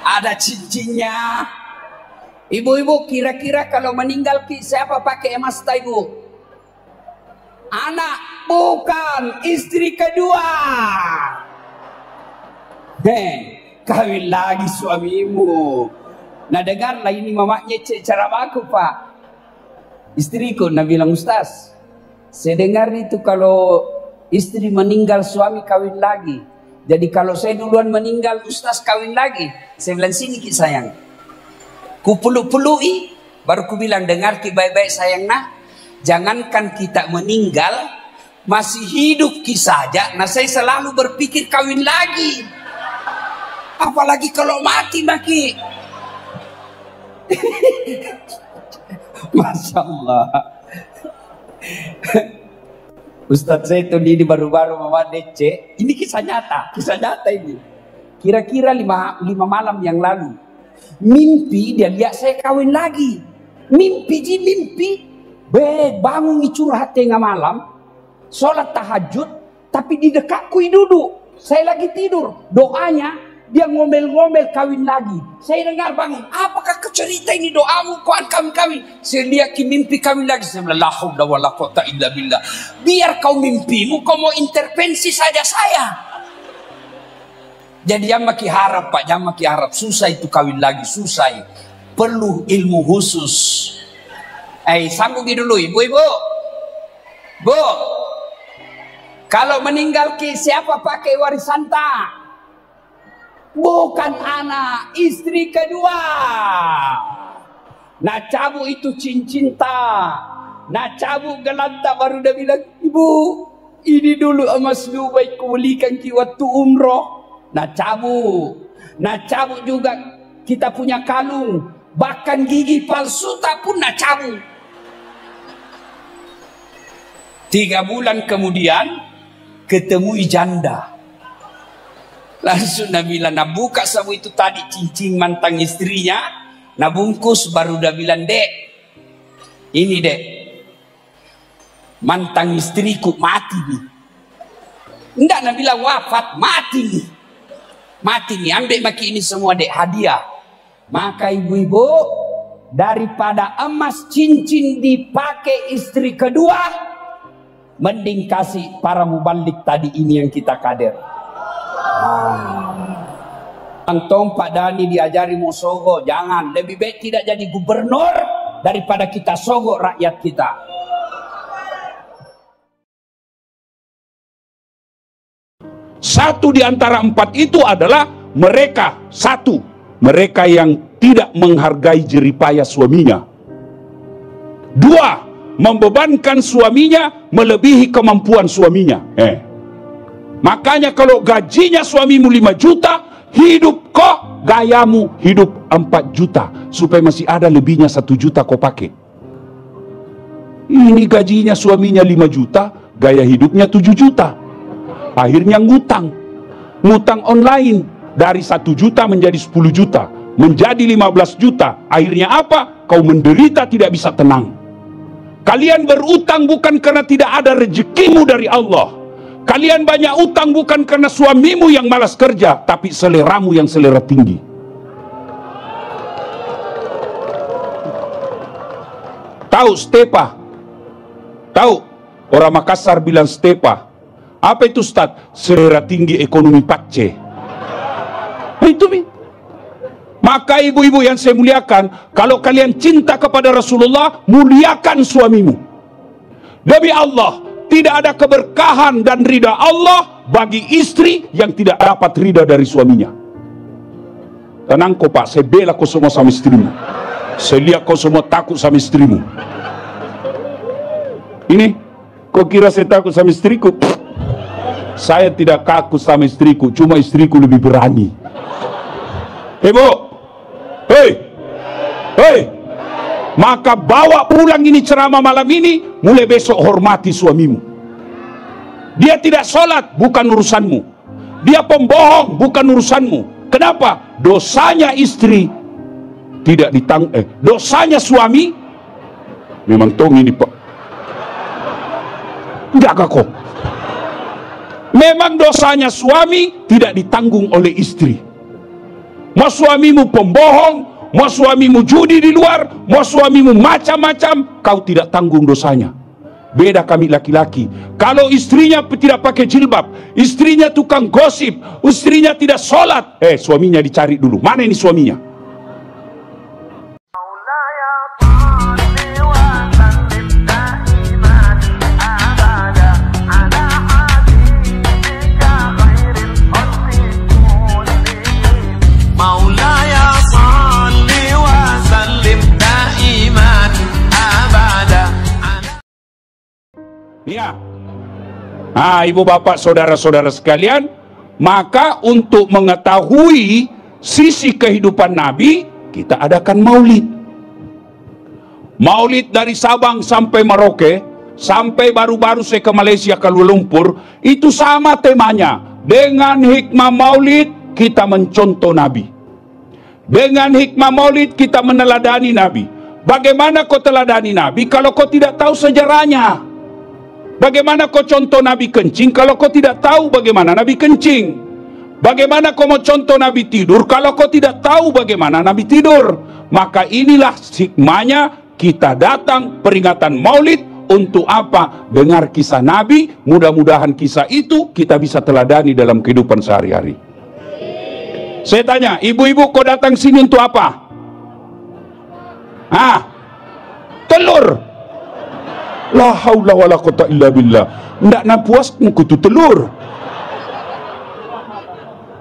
ada cincinnya. Ibu-ibu kira-kira kalau meninggal siapa pakai emas ibu? Anak, bukan, istri kedua. Kawin lagi suamimu. Nah dengarlah ini mamanya cara aku Pak. Istriku, nah bilang Ustaz, saya dengar itu kalau istri meninggal suami kawin lagi. Jadi kalau saya duluan meninggal Ustaz kawin lagi. Saya bilang sini ki sayang. Ku peluk-pelui, baru ku bilang dengar ki baik-baik sayang nah. Jangankan kita meninggal, masih hidup ki saja. Nah saya selalu berpikir kawin lagi. Apalagi kalau mati maki. Masya Allah. Ustadz saya itu ini baru-baru mama DC. Ini kisah nyata ini. Kira-kira 5 malam yang lalu. Mimpi dia lihat saya kawin lagi. Mimpi. Bangun curhat tengah malam. Sholat tahajud. Tapi di dekatku duduk. Saya lagi tidur. Doanya dia ngomel-ngomel kawin lagi. Saya dengar bangun. Apakah kecerita ini doamu? Kuat kami. Saya lihat mimpi kawin lagi. Saya bilang la haula wala quwata illa billah. Biar kau mimpimu, kau mau intervensi saja saya. Jadi jangan maki harap Pak, jangan maki harap. Susah itu kawin lagi, susah. Perlu ilmu khusus. Sambung dulu ibu-ibu. Bu, kalau meninggal siapa pakai warisan tak? Bukan anak, istri kedua. Nah cabut itu cincin tak. Nah cabut gelang tak, baru dia bilang, ibu, ini dulu emas Dubai kulikan ki waktu umroh. Nah cabut juga kita punya kalung. Bahkan gigi palsu tak pun nah cabut. 3 bulan kemudian ketemu janda. Langsung Nabi bilang, nah buka sabu itu tadi cincin mantan istrinya, nah bungkus, baru dia bilang, dek, ini dek, mantan istriku mati nih. Enggak, Nabi bilang wafat, mati nih. Mati nih, ambil maki ini semua dek, hadiah. Maka ibu-ibu, daripada emas cincin dipakai istri kedua, mending kasih para mubalik tadi ini yang kita kader. Antum Pak Dani diajari mau sogo, jangan. Lebih baik tidak jadi gubernur daripada kita sogok rakyat kita. Satu di antara empat itu adalah mereka, satu, mereka yang tidak menghargai jeripaya suaminya. Dua, membebankan suaminya melebihi kemampuan suaminya. Makanya kalau gajinya suamimu 5 juta, hidup kok gayamu hidup 4 juta. Supaya masih ada lebihnya 1 juta kau pakai. Ini gajinya suaminya 5 juta, gaya hidupnya 7 juta. Akhirnya ngutang. Ngutang online. Dari 1 juta menjadi 10 juta. Menjadi 15 juta. Akhirnya apa? Kau menderita tidak bisa tenang. Kalian berutang bukan karena tidak ada rezekimu dari Allah. Kalian banyak utang bukan karena suamimu yang malas kerja, tapi seleramu yang selera tinggi. Tahu stepa? Tahu? Orang Makassar bilang stepa. Apa itu Ustaz? Selera tinggi ekonomi pakce. Itu mi. Maka ibu-ibu yang saya muliakan, kalau kalian cinta kepada Rasulullah, muliakan suamimu. Demi Allah, tidak ada keberkahan dan ridha Allah bagi istri yang tidak dapat ridha dari suaminya. Tenang kau Pak, saya bela kau semua sama istrimu. Saya lihat kau semua takut sama istrimu. Ini, kau kira saya takut sama istriku? Saya tidak takut sama istriku, cuma istriku lebih berani. Ibu, hei, maka bawa pulang ini ceramah malam ini, mulai besok hormati suamimu. Dia tidak sholat, bukan urusanmu. Dia pembohong, bukan urusanmu. Kenapa? Dosanya istri tidak dosanya suami memang tong ini Pak. Enggak kok. Memang dosanya suami tidak ditanggung oleh istri. Mau suamimu pembohong, mau suamimu judi di luar, mau suamimu macam-macam, kau tidak tanggung dosanya. Beda kami laki-laki. Kalau istrinya tidak pakai jilbab, istrinya tukang gosip, istrinya tidak sholat, suaminya dicari dulu. Mana ini suaminya? Ya, ibu bapak saudara-saudara sekalian, maka untuk mengetahui sisi kehidupan Nabi, kita adakan maulid. Maulid dari Sabang sampai Merauke, sampai baru-baru saya ke Malaysia, Kuala Lumpur, itu sama temanya. Dengan hikmah maulid kita mencontoh Nabi. Dengan hikmah maulid kita meneladani Nabi. Bagaimana kau teladani Nabi kalau kau tidak tahu sejarahnya? Bagaimana kau contoh Nabi kencing kalau kau tidak tahu bagaimana Nabi kencing? Bagaimana kau mau contoh Nabi tidur kalau kau tidak tahu bagaimana Nabi tidur? Maka inilah hikmahnya kita datang peringatan maulid. Untuk apa? Dengar kisah Nabi. Mudah-mudahan kisah itu kita bisa teladani dalam kehidupan sehari-hari. Saya tanya, ibu-ibu kau datang sini untuk apa? Telur. La haula wala quwata illa billah. Ndak nak puas kutu telur.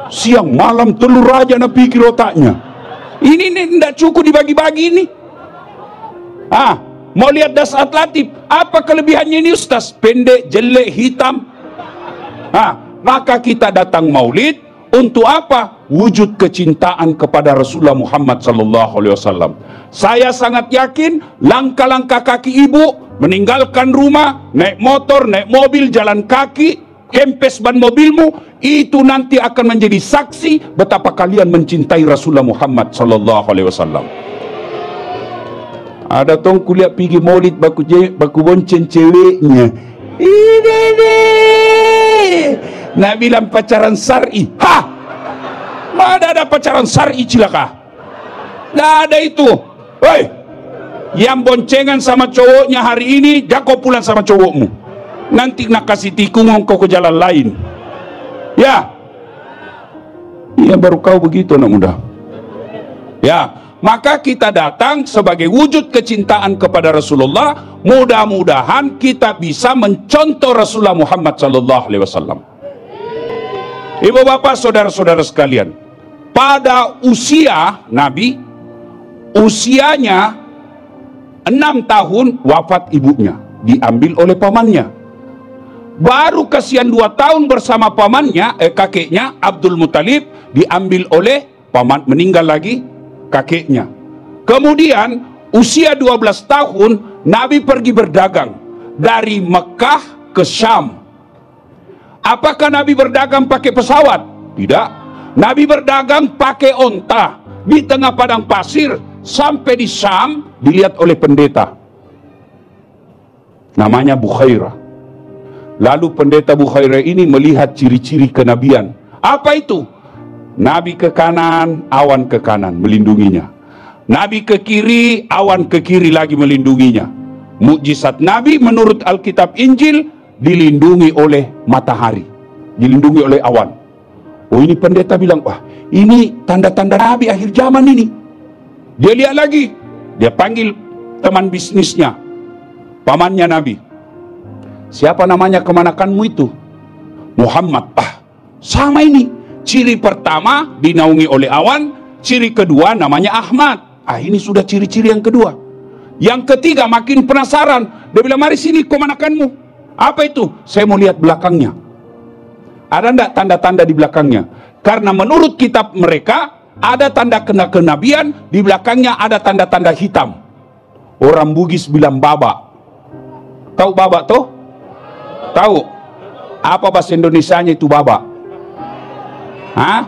Siang malam telur aja nak pikir otaknya. Ini ndak cukup dibagi-bagi ini. Mau lihat dasar latif. Apa kelebihannya ini Ustaz? Pendek, jelek, hitam. Maka kita datang maulid untuk apa? Wujud kecintaan kepada Rasulullah Muhammad SAW. Saya sangat yakin langkah-langkah kaki ibu meninggalkan rumah, naik motor, naik mobil, jalan kaki, kempes ban mobilmu, itu nanti akan menjadi saksi betapa kalian mencintai Rasulullah Muhammad sallallahu alaihi wasallam. Ada tong kuliah pergi maulid baku bonceng ceweknya. Ini nak bilang pacaran syar'i. Ha! Mana ada pacaran syar'i cilaka? Nggak ada itu. Woi, yang boncengan sama cowoknya hari ini, jangan kau pulang sama cowokmu. Nanti nak kasih tikung kau ke jalan lain. Ya, ya baru kau begitu anak muda. Ya, maka kita datang sebagai wujud kecintaan kepada Rasulullah. Mudah-mudahan kita bisa mencontoh Rasulullah Muhammad sallallahu alaihi wasallam. Ibu bapak saudara-saudara sekalian, pada usia Nabi, usianya 6 tahun wafat ibunya, diambil oleh pamannya. Baru kasihan 2 tahun bersama pamannya, kakeknya Abdul Muthalib, diambil oleh paman, meninggal lagi kakeknya. Kemudian usia 12 tahun Nabi pergi berdagang dari Mekah ke Syam. Apakah Nabi berdagang pakai pesawat? Tidak. Nabi berdagang pakai onta di tengah padang pasir. Sampai di Syam dilihat oleh pendeta namanya Bukhairah. Lalu pendeta Bukhairah ini melihat ciri-ciri kenabian. Apa itu? Nabi ke kanan, awan ke kanan melindunginya. Nabi ke kiri, awan ke kiri lagi melindunginya. Mukjizat Nabi menurut Alkitab Injil dilindungi oleh matahari, dilindungi oleh awan. Oh, ini pendeta bilang, wah ini tanda-tanda Nabi akhir zaman ini. Dia lihat lagi, dia panggil teman bisnisnya, pamannya Nabi. Siapa namanya kemanakanmu itu? Muhammad. Ah, sama ini. Ciri pertama dinaungi oleh awan, ciri kedua namanya Ahmad. Ah, ini sudah ciri-ciri yang kedua. Yang ketiga makin penasaran. Dia bilang, mari sini kemanakanmu. Apa itu? Saya mau lihat belakangnya. Ada enggak tanda-tanda di belakangnya? Karena menurut kitab mereka ada tanda kenabian, di belakangnya ada tanda-tanda hitam. Orang Bugis bilang baba. Tahu baba toh? Tahu? Apa bahasa Indonesianya itu baba? Hah?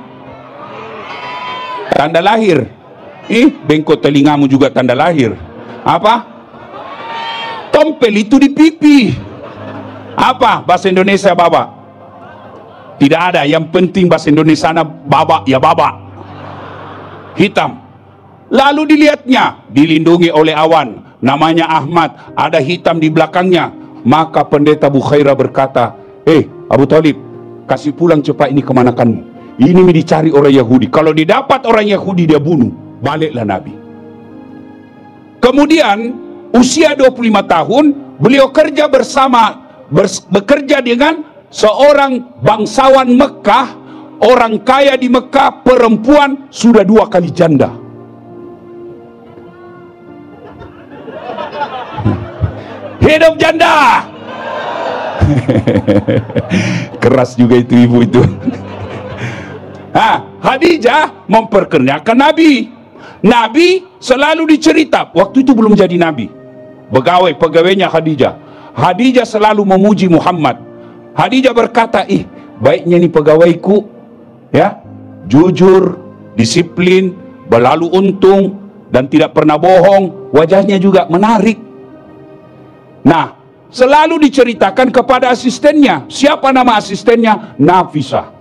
Tanda lahir. Bengkok telingamu juga tanda lahir. Apa? Tompel itu di pipi. Apa bahasa Indonesia baba? Tidak ada. Yang penting bahasa Indonesia baba ya baba. Hitam. Lalu dilihatnya, dilindungi oleh awan, namanya Ahmad, ada hitam di belakangnya. Maka pendeta Bukhairah berkata, Abu Thalib, kasih pulang cepat ini kemanakanmu. Ini dicari orang Yahudi. Kalau didapat orang Yahudi dia bunuh. Baliklah Nabi. Kemudian usia 25 tahun beliau kerja bekerja dengan seorang bangsawan Mekah, orang kaya di Mekah, perempuan sudah 2 kali janda. Hidup janda. Keras juga itu ibu itu. Khadijah memperkenalkan Nabi. Nabi selalu dicerita, waktu itu belum jadi Nabi, pegawainya Khadijah. Khadijah selalu memuji Muhammad. Khadijah berkata, baiknya nih pegawaiku, ya, jujur, disiplin, berlalu untung, dan tidak pernah bohong. Wajahnya juga menarik. Nah, selalu diceritakan kepada asistennya. Siapa nama asistennya? Nafisah.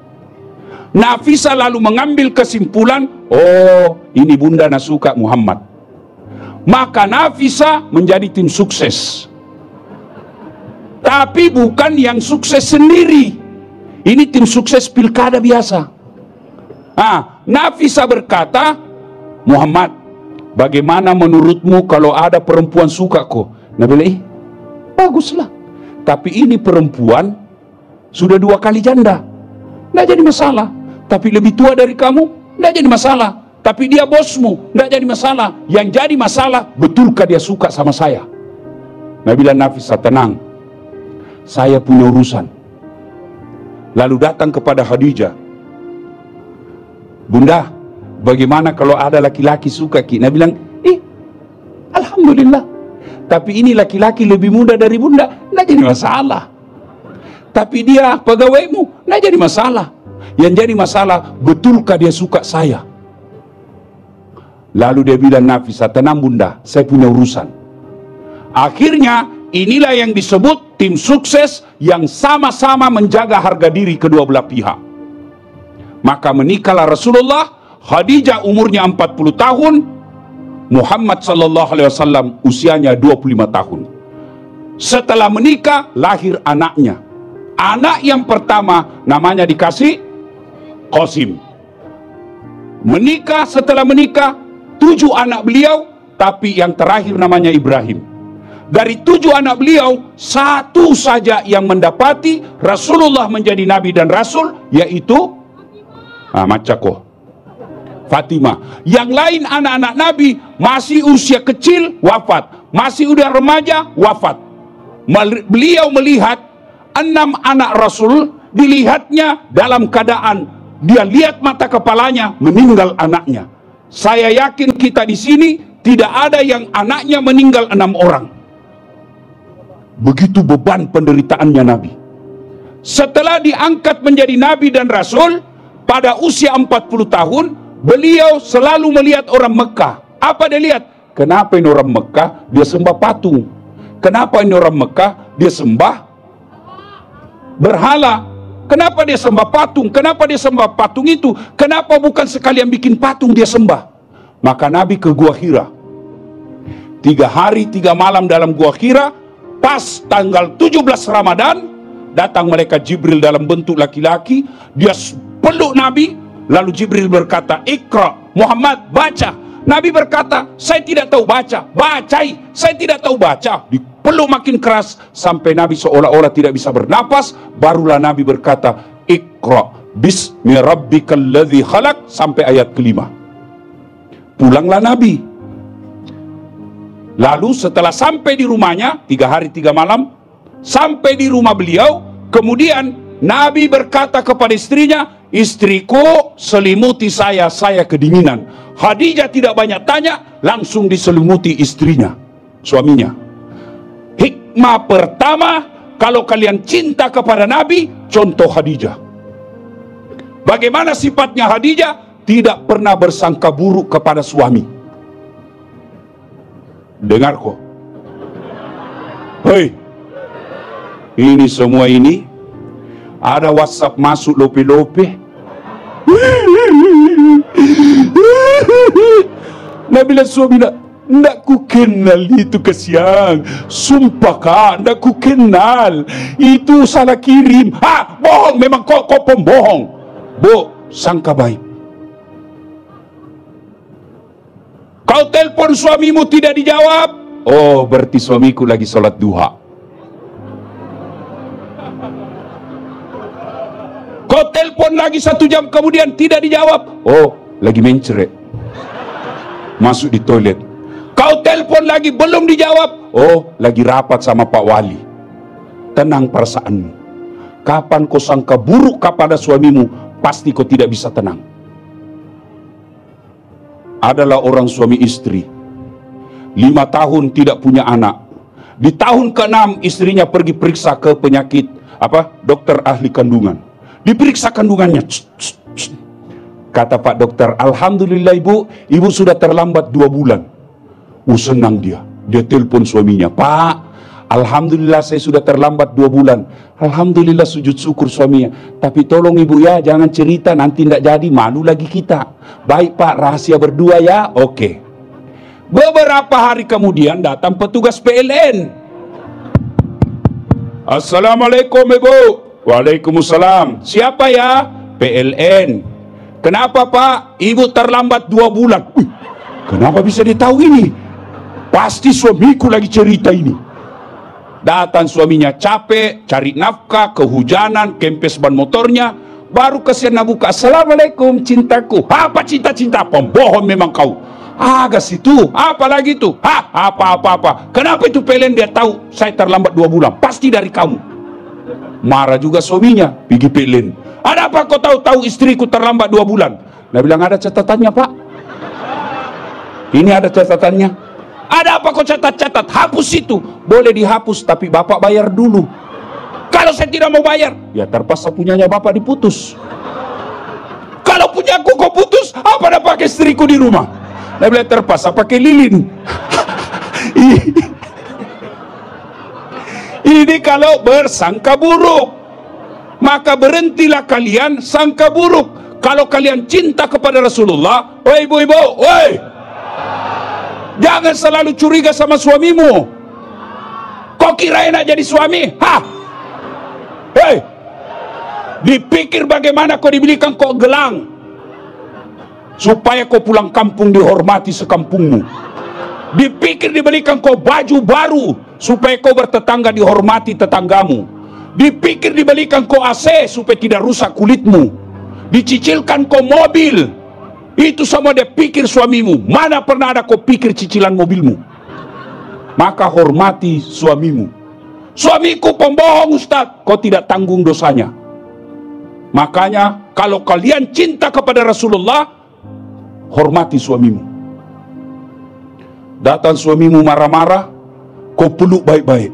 Nafisah lalu mengambil kesimpulan, oh ini bunda nak suka Muhammad. Maka Nafisah menjadi tim sukses. Tapi bukan yang sukses sendiri. Ini tim sukses pilkada biasa. Nafisah berkata, Muhammad, bagaimana menurutmu kalau ada perempuan suka kok? Nabi bilang, baguslah. Tapi ini perempuan sudah 2 kali janda. Nggak jadi masalah. Tapi lebih tua dari kamu, nggak jadi masalah. Tapi dia bosmu, nggak jadi masalah. Yang jadi masalah, betulkah dia suka sama saya? Nabi bilang, Nafisah, tenang, saya punya urusan. Lalu datang kepada Khadijah, bunda, bagaimana kalau ada laki-laki suka ki? Nabi bilang, alhamdulillah. Tapi ini laki-laki lebih muda dari bunda, nggak jadi masalah. tapi dia pegawaimu. Nah jadi masalah. Yang jadi masalah, betulkah dia suka saya? Lalu dia bilang, Nafisa, tenang bunda, saya punya urusan. Akhirnya inilah yang disebut tim sukses yang sama-sama menjaga harga diri kedua belah pihak. Maka menikahlah Rasulullah. Khadijah umurnya 40 tahun, Muhammad sallallahu alaihi wasallam usianya 25 tahun. Setelah menikah lahir anaknya. Anak yang pertama namanya dikasih Qasim. Menikah, setelah menikah 7 anak beliau, tapi yang terakhir namanya Ibrahim. Dari 7 anak beliau, 1 saja yang mendapati Rasulullah menjadi nabi dan rasul, yaitu Macako, Fatimah. Yang lain anak-anak nabi masih usia kecil wafat, masih udah remaja wafat. Beliau melihat 6 anak rasul, dilihatnya dalam keadaan dia lihat mata kepalanya meninggal anaknya. Saya yakin kita di sini tidak ada yang anaknya meninggal 6 orang. Begitu beban penderitaannya Nabi. Setelah diangkat menjadi nabi dan rasul pada usia 40 tahun, beliau selalu melihat orang Mekah. Apa dia lihat? Kenapa ini orang Mekah dia sembah patung? Kenapa ini orang Mekah dia sembah berhala? Kenapa dia sembah patung? Kenapa dia sembah patung itu? Kenapa bukan sekalian bikin patung dia sembah? Maka Nabi ke Gua Hira. 3 hari 3 malam dalam Gua Hira. Pas tanggal 17 Ramadan, datang malaikat Jibril dalam bentuk laki-laki. Dia peluk Nabi. Lalu Jibril berkata, Iqra, Muhammad, baca. Nabi berkata, saya tidak tahu baca. Bacai, saya tidak tahu baca. Dipeluk makin keras sampai Nabi seolah-olah tidak bisa bernapas. Barulah Nabi berkata, Iqra bismi rabbikal ladzi khalaq, sampai ayat kelima. Pulanglah Nabi. Lalu setelah sampai di rumahnya 3 hari 3 malam, sampai di rumah beliau, kemudian Nabi berkata kepada istrinya, istriku selimuti saya kedinginan. Khadijah tidak banyak tanya, langsung diselimuti istrinya, suaminya. Hikmah pertama, kalau kalian cinta kepada Nabi, contoh Khadijah. Bagaimana sifatnya Khadijah? Tidak pernah bersangka buruk kepada suami. Dengar kok. Hei, ini semua ini ada WhatsApp masuk lope-lope. Nabila suami nak, ndak ku kenal itu kesian. Sumpah kak, ndak ku kenal. Itu salah kirim. Bohong, memang kau pembohong. Bu, sangka baik. Kau telepon suamimu tidak dijawab. Oh, berarti suamiku lagi sholat duha. Kau telepon lagi 1 jam kemudian tidak dijawab. Oh, lagi mencerek, masuk di toilet. Kau telepon lagi belum dijawab. Oh, lagi rapat sama Pak Wali. Tenang perasaanmu. Kapan kau sangka buruk kepada suamimu, pasti kau tidak bisa tenang. Adalah orang suami istri, 5 tahun tidak punya anak. Di tahun ke-6 istrinya pergi periksa ke penyakit dokter ahli kandungan. Diperiksa kandungannya. Kata Pak dokter, alhamdulillah ibu sudah terlambat 2 bulan. Senang dia telepon suaminya, Pak, alhamdulillah saya sudah terlambat 2 bulan. Alhamdulillah, sujud syukur suaminya. Tapi tolong ibu ya, jangan cerita, nanti tidak jadi, malu lagi kita. Baik Pak, rahasia berdua ya. Oke. Beberapa hari kemudian datang petugas PLN. Assalamualaikum ibu. Waalaikumsalam. Siapa ya? PLN. Kenapa Pak? Ibu terlambat 2 bulan. Kenapa bisa dia tahu ini? Pasti suamiku lagi cerita ini. Datang suaminya capek, cari nafkah, kehujanan, kempes ban motornya. Baru kesian buka, assalamualaikum cintaku. Apa cinta-cinta? Pembohong memang kau. Gas itu, apa lagi itu? Apa. Kenapa itu PLN dia tahu saya terlambat 2 bulan? Pasti dari kamu. Marah juga suaminya, pergi PLN. Ada apa kau tahu istriku terlambat 2 bulan? Dia bilang, ada catatannya Pak. Ini ada catatannya. Ada apa kau catat-catat? Hapus itu. Boleh dihapus, tapi bapak bayar dulu. Kalau saya tidak mau bayar, ya terpaksa punyanya bapak diputus. Kalau punya aku kau putus, apa nak pakai istriku di rumah? Dia bilang terpaksa pakai lilin. Ini kalau bersangka buruk, maka berhentilah kalian sangka buruk. Kalau kalian cinta kepada Rasulullah, woi ibu-ibu, woi, jangan selalu curiga sama suamimu. Kau kira enak jadi suami? Hah? Hei, dipikir bagaimana kau dibelikan kau gelang, supaya kau pulang kampung dihormati sekampungmu. Dipikir dibelikan kau baju baru, supaya kau bertetangga dihormati tetanggamu. Dipikir dibelikan kau AC, supaya tidak rusak kulitmu. Dicicilkan kau mobil, itu semua dia pikir suamimu. Mana pernah ada kau pikir cicilan mobilmu? Maka hormati suamimu. Suamiku pembohong Ustaz, kau tidak tanggung dosanya. Makanya kalau kalian cinta kepada Rasulullah, hormati suamimu. Datang suamimu marah-marah, kau peluk baik-baik.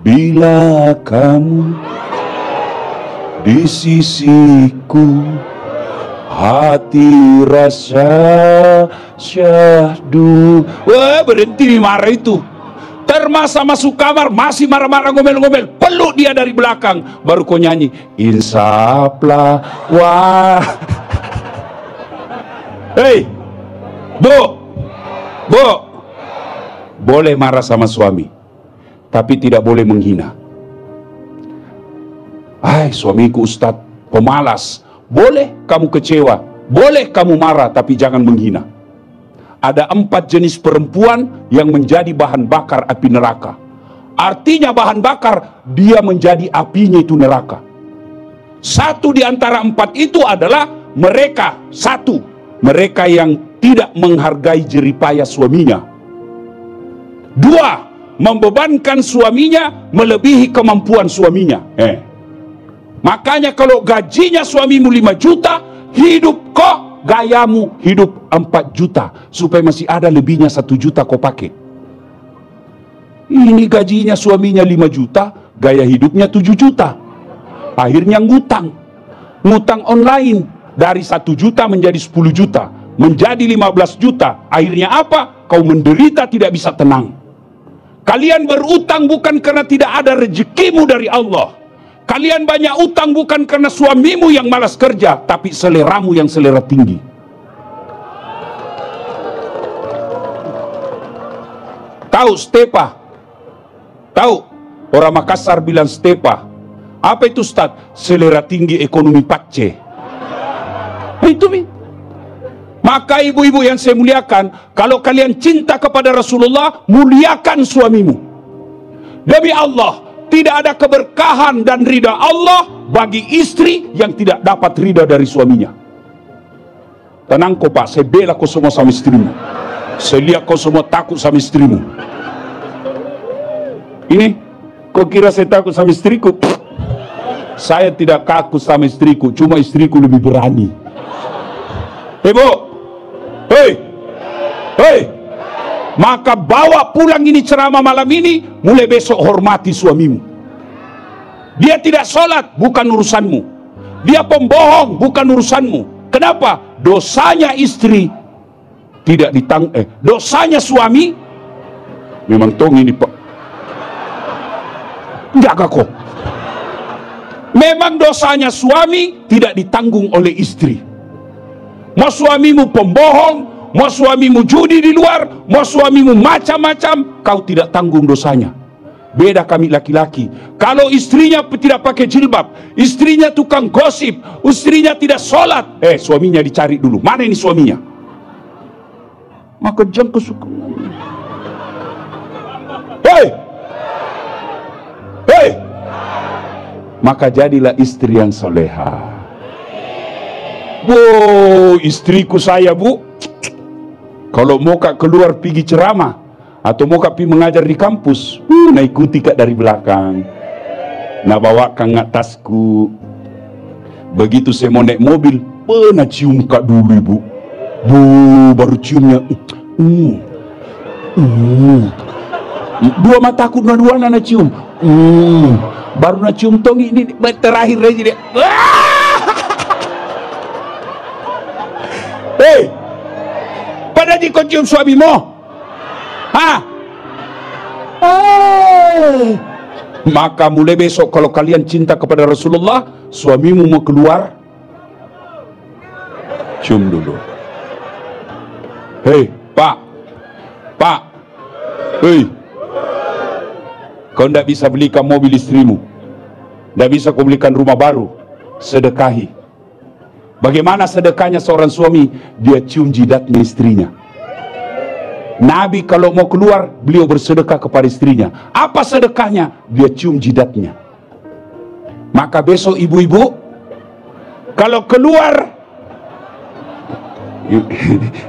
Bila kamu di sisiku, hati rasa syahdu. Wah, berhenti marah itu. Termasa masuk kamar masih marah-marah, ngomel-ngomel, peluk dia dari belakang, baru kau nyanyi insaplah. Wah. Hei, bu, boleh marah sama suami, tapi tidak boleh menghina. Hai suamiku Ustadz pemalas, boleh kamu kecewa, boleh kamu marah, tapi jangan menghina. Ada 4 jenis perempuan yang menjadi bahan bakar api neraka. Artinya bahan bakar, dia menjadi apinya itu neraka. Satu di antara 4 itu adalah mereka, satu, mereka yang tidak menghargai jeripaya suaminya. 2, membebankan suaminya melebihi kemampuan suaminya. Makanya kalau gajinya suamimu 5 juta, hidup kok gayamu hidup 4 juta, supaya masih ada lebihnya 1 juta kau pakai. Ini gajinya suaminya 5 juta, gaya hidupnya 7 juta. Akhirnya ngutang online, dari 1 juta menjadi 10 juta, menjadi 15 juta. Akhirnya apa? Kau menderita, tidak bisa tenang. Kalian berutang bukan karena tidak ada rezekimu dari Allah. Kalian banyak utang bukan karena suamimu yang malas kerja, tapi seleramu yang selera tinggi. Tahu Stepa? Tahu? Orang Makassar bilang Stepa. Apa itu Ustaz? Selera tinggi ekonomi pace. Itu mi. Maka ibu-ibu yang saya muliakan, kalau kalian cinta kepada Rasulullah, muliakan suamimu. Demi Allah, tidak ada keberkahan dan ridha Allah bagi istri yang tidak dapat ridha dari suaminya. Tenang kau Pak, saya bela kau semua sama istrimu. Saya lihat kau semua takut sama istrimu. Ini, kau kira saya takut sama istriku? Saya tidak takut sama istriku, cuma istriku lebih berani. Ibu, hei, maka bawa pulang ini ceramah malam ini, mulai besok hormati suamimu. Dia tidak sholat, bukan urusanmu. Dia pembohong, bukan urusanmu. Kenapa? Dosanya istri tidak dosanya suami memang tong ini Pak. Jaga kok. Memang dosanya suami tidak ditanggung oleh istri. Mau suamimu pembohong, mau suamimu judi di luar, mau suamimu macam-macam, kau tidak tanggung dosanya. Beda kami laki-laki. Kalau istrinya tidak pakai jilbab, istrinya tukang gosip, istrinya tidak sholat, suaminya dicari dulu. Mana ini suaminya? Maka jangan kesukaan. Hei, maka jadilah istri yang soleha. Wow, istriku saya bu, kalau mau kak keluar pergi ceramah atau mau kak pergi mengajar di kampus, nak ikuti kak dari belakang, nak bawa kak ngak tasku. Begitu saya mau naik mobil, pernah cium kak dulu ibu, baru ciumnya. Dua mataku dua-dua na cium. Baru na cium tong ini terakhir aja dia. Hei, pada di kau cium suamimu? Hah? Maka mulai besok kalau kalian cinta kepada Rasulullah, suamimu mau keluar, cium dulu. Hei, Pak, hei, kau tidak bisa belikan mobil istrimu, tidak bisa kau belikan rumah baru, sedekahi. Bagaimana sedekahnya seorang suami? Dia cium jidatnya istrinya. Nabi kalau mau keluar, beliau bersedekah kepada istrinya. Apa sedekahnya? Dia cium jidatnya. Maka besok ibu-ibu, kalau keluar,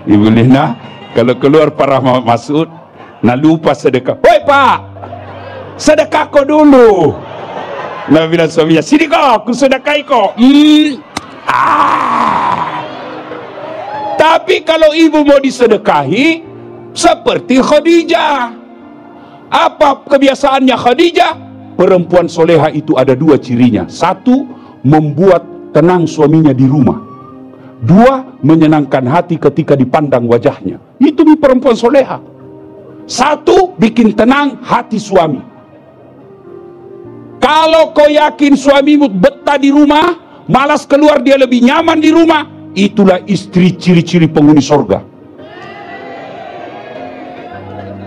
Ibu Lina, kalau keluar para Mas'ud, nak lupa sedekah. Woi Pak, sedekah kau dulu. Nabi bilang suaminya, sini kau, aku sedekahi kau. Tapi kalau ibu mau disedekahi seperti Khadijah. Apa kebiasaannya Khadijah? Perempuan soleha itu ada dua cirinya. Satu, membuat tenang suaminya di rumah. Dua, menyenangkan hati ketika dipandang wajahnya. Itu nih perempuan soleha. Satu, bikin tenang hati suami. Kalau kau yakin suamimu betah di rumah, malas keluar, dia lebih nyaman di rumah, itulah istri ciri-ciri penghuni sorga.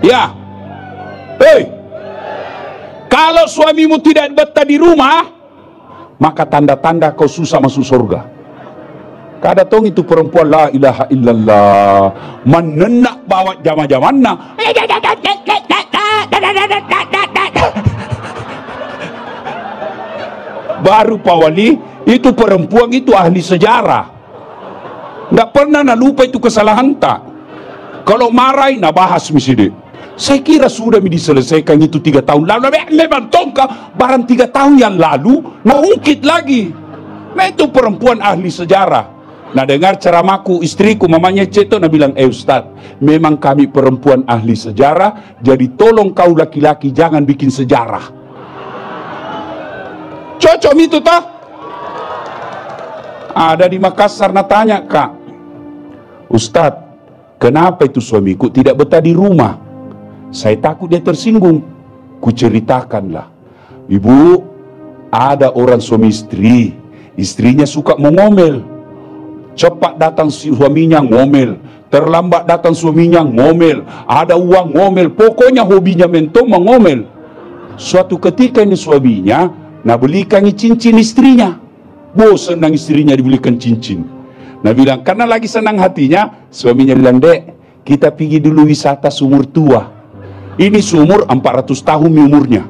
Ya, hei, kalau suamimu tidak betah di rumah, maka tanda-tanda kau susah masuk sorga. Kada tong itu perempuan la ilaha illallah, menenak bawa jama-jamanna. Baru Pak Wali, itu perempuan itu ahli sejarah. Nggak pernah nak lupa itu kesalahan tak. Kalau marahin nak bahas mesti. Saya kira sudah diselesaikan itu 3 tahun lalu. Memang tongka barang 3 tahun yang lalu nak ungkit lagi. Nah itu perempuan ahli sejarah. Nah dengar ceramahku, istriku mamanya Ceto, nah bilang, Ustaz, memang kami perempuan ahli sejarah, jadi tolong kau laki-laki jangan bikin sejarah. Cocok itu toh? Ada di Makassar nak tanya, Kak, Ustadz, kenapa itu suamiku tidak betah di rumah? Saya takut dia tersinggung. Kuceritakanlah, Ibu, ada orang suami istri, istrinya suka mengomel. Cepat datang suaminya ngomel, terlambat datang suaminya ngomel, ada uang ngomel, pokoknya hobinya mentong mengomel. Suatu ketika ini suaminya nak belikan cincin istrinya. Bosan nang istrinya dibelikan cincin. Nah bilang, karena lagi senang hatinya, suaminya bilang, Dek, kita pergi dulu wisata sumur tua. Ini sumur 400 tahun umurnya.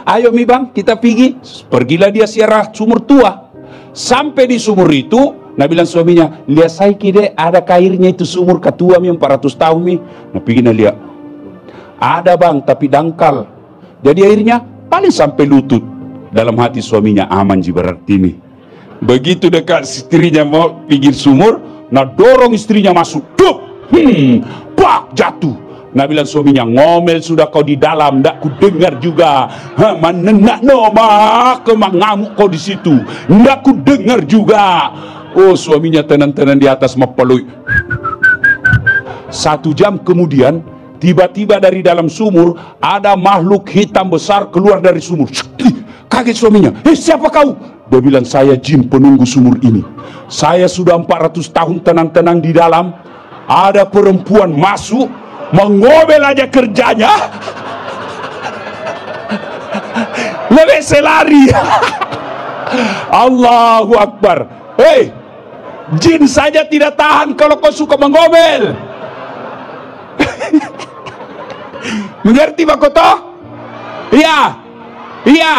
Ayo mi bang, kita pergi. Pergilah dia siarah sumur tua. Sampai di sumur itu, nah bilang suaminya, lihat saya kide ada airnya itu sumur ketua mi 400 tahun mi. Nah pergi na lihat. Ada bang, tapi dangkal. Jadi airnya paling sampai lutut. Dalam hati suaminya, aman ji berarti ini. Begitu dekat istrinya mau pinggir sumur, nah dorong istrinya masuk, dup, pak jatuh. Nah bilang suaminya, ngomel sudah kau di dalam, ndak ku dengar juga. Mana nak no mak, kemang ngamuk kau di situ, ndak ku dengar juga. Oh suaminya tenang-tenang di atas mapalui. 1 jam kemudian, tiba-tiba dari dalam sumur ada makhluk hitam besar keluar dari sumur. Kaget suaminya, siapa kau? Dia bilang, saya jin penunggu sumur ini. Saya sudah 400 tahun tenang-tenang di dalam. Ada perempuan masuk, mengomel aja kerjanya. Lebih selari. Allahu Akbar. Hei, jin saja tidak tahan kalau kau suka mengomel. Mengerti Pak Koto? Iya, iya.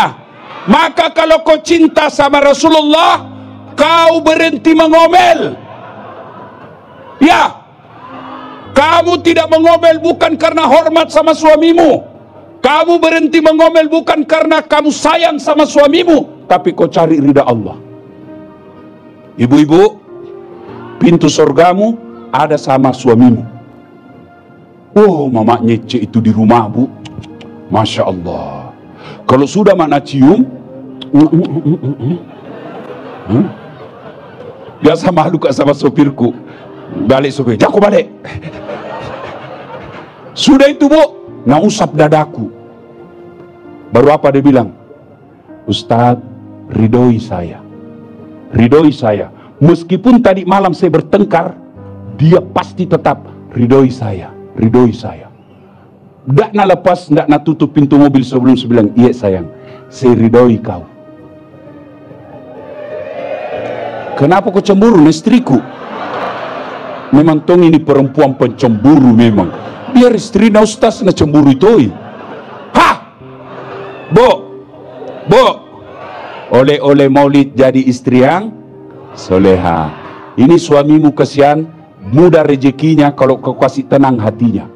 Maka kalau kau cinta sama Rasulullah, kau berhenti mengomel. Ya, kamu tidak mengomel bukan karena hormat sama suamimu. Kamu berhenti mengomel bukan karena kamu sayang sama suamimu, tapi kau cari ridha Allah. Ibu-ibu, pintu surgamu ada sama suamimu. Oh, mama nyece itu di rumah, Bu. Masya Allah. Kalau sudah mana cium, biasa malu kak sama sopirku. Balik sopir, aku balik. Sudah itu, Bu, usap dadaku. Baru apa dia bilang? Ustadz, ridhoi saya. Ridhoi saya. Meskipun tadi malam saya bertengkar, dia pasti tetap ridhoi saya. Ridhoi saya. Nggak nak lepas, nggak nak tutup pintu mobil sebelum saya bilang, iya sayang, saya ridhoi kau. Kenapa kau cemburu, istriku? Memang tong ini perempuan pencemburu memang. Biar istrinya ustaz na cemburu itu. Hah? Bo, oleh-oleh maulid jadi istri yang soleha. Ini suamimu kesian, mudah rezekinya kalau kau kasih tenang hatinya.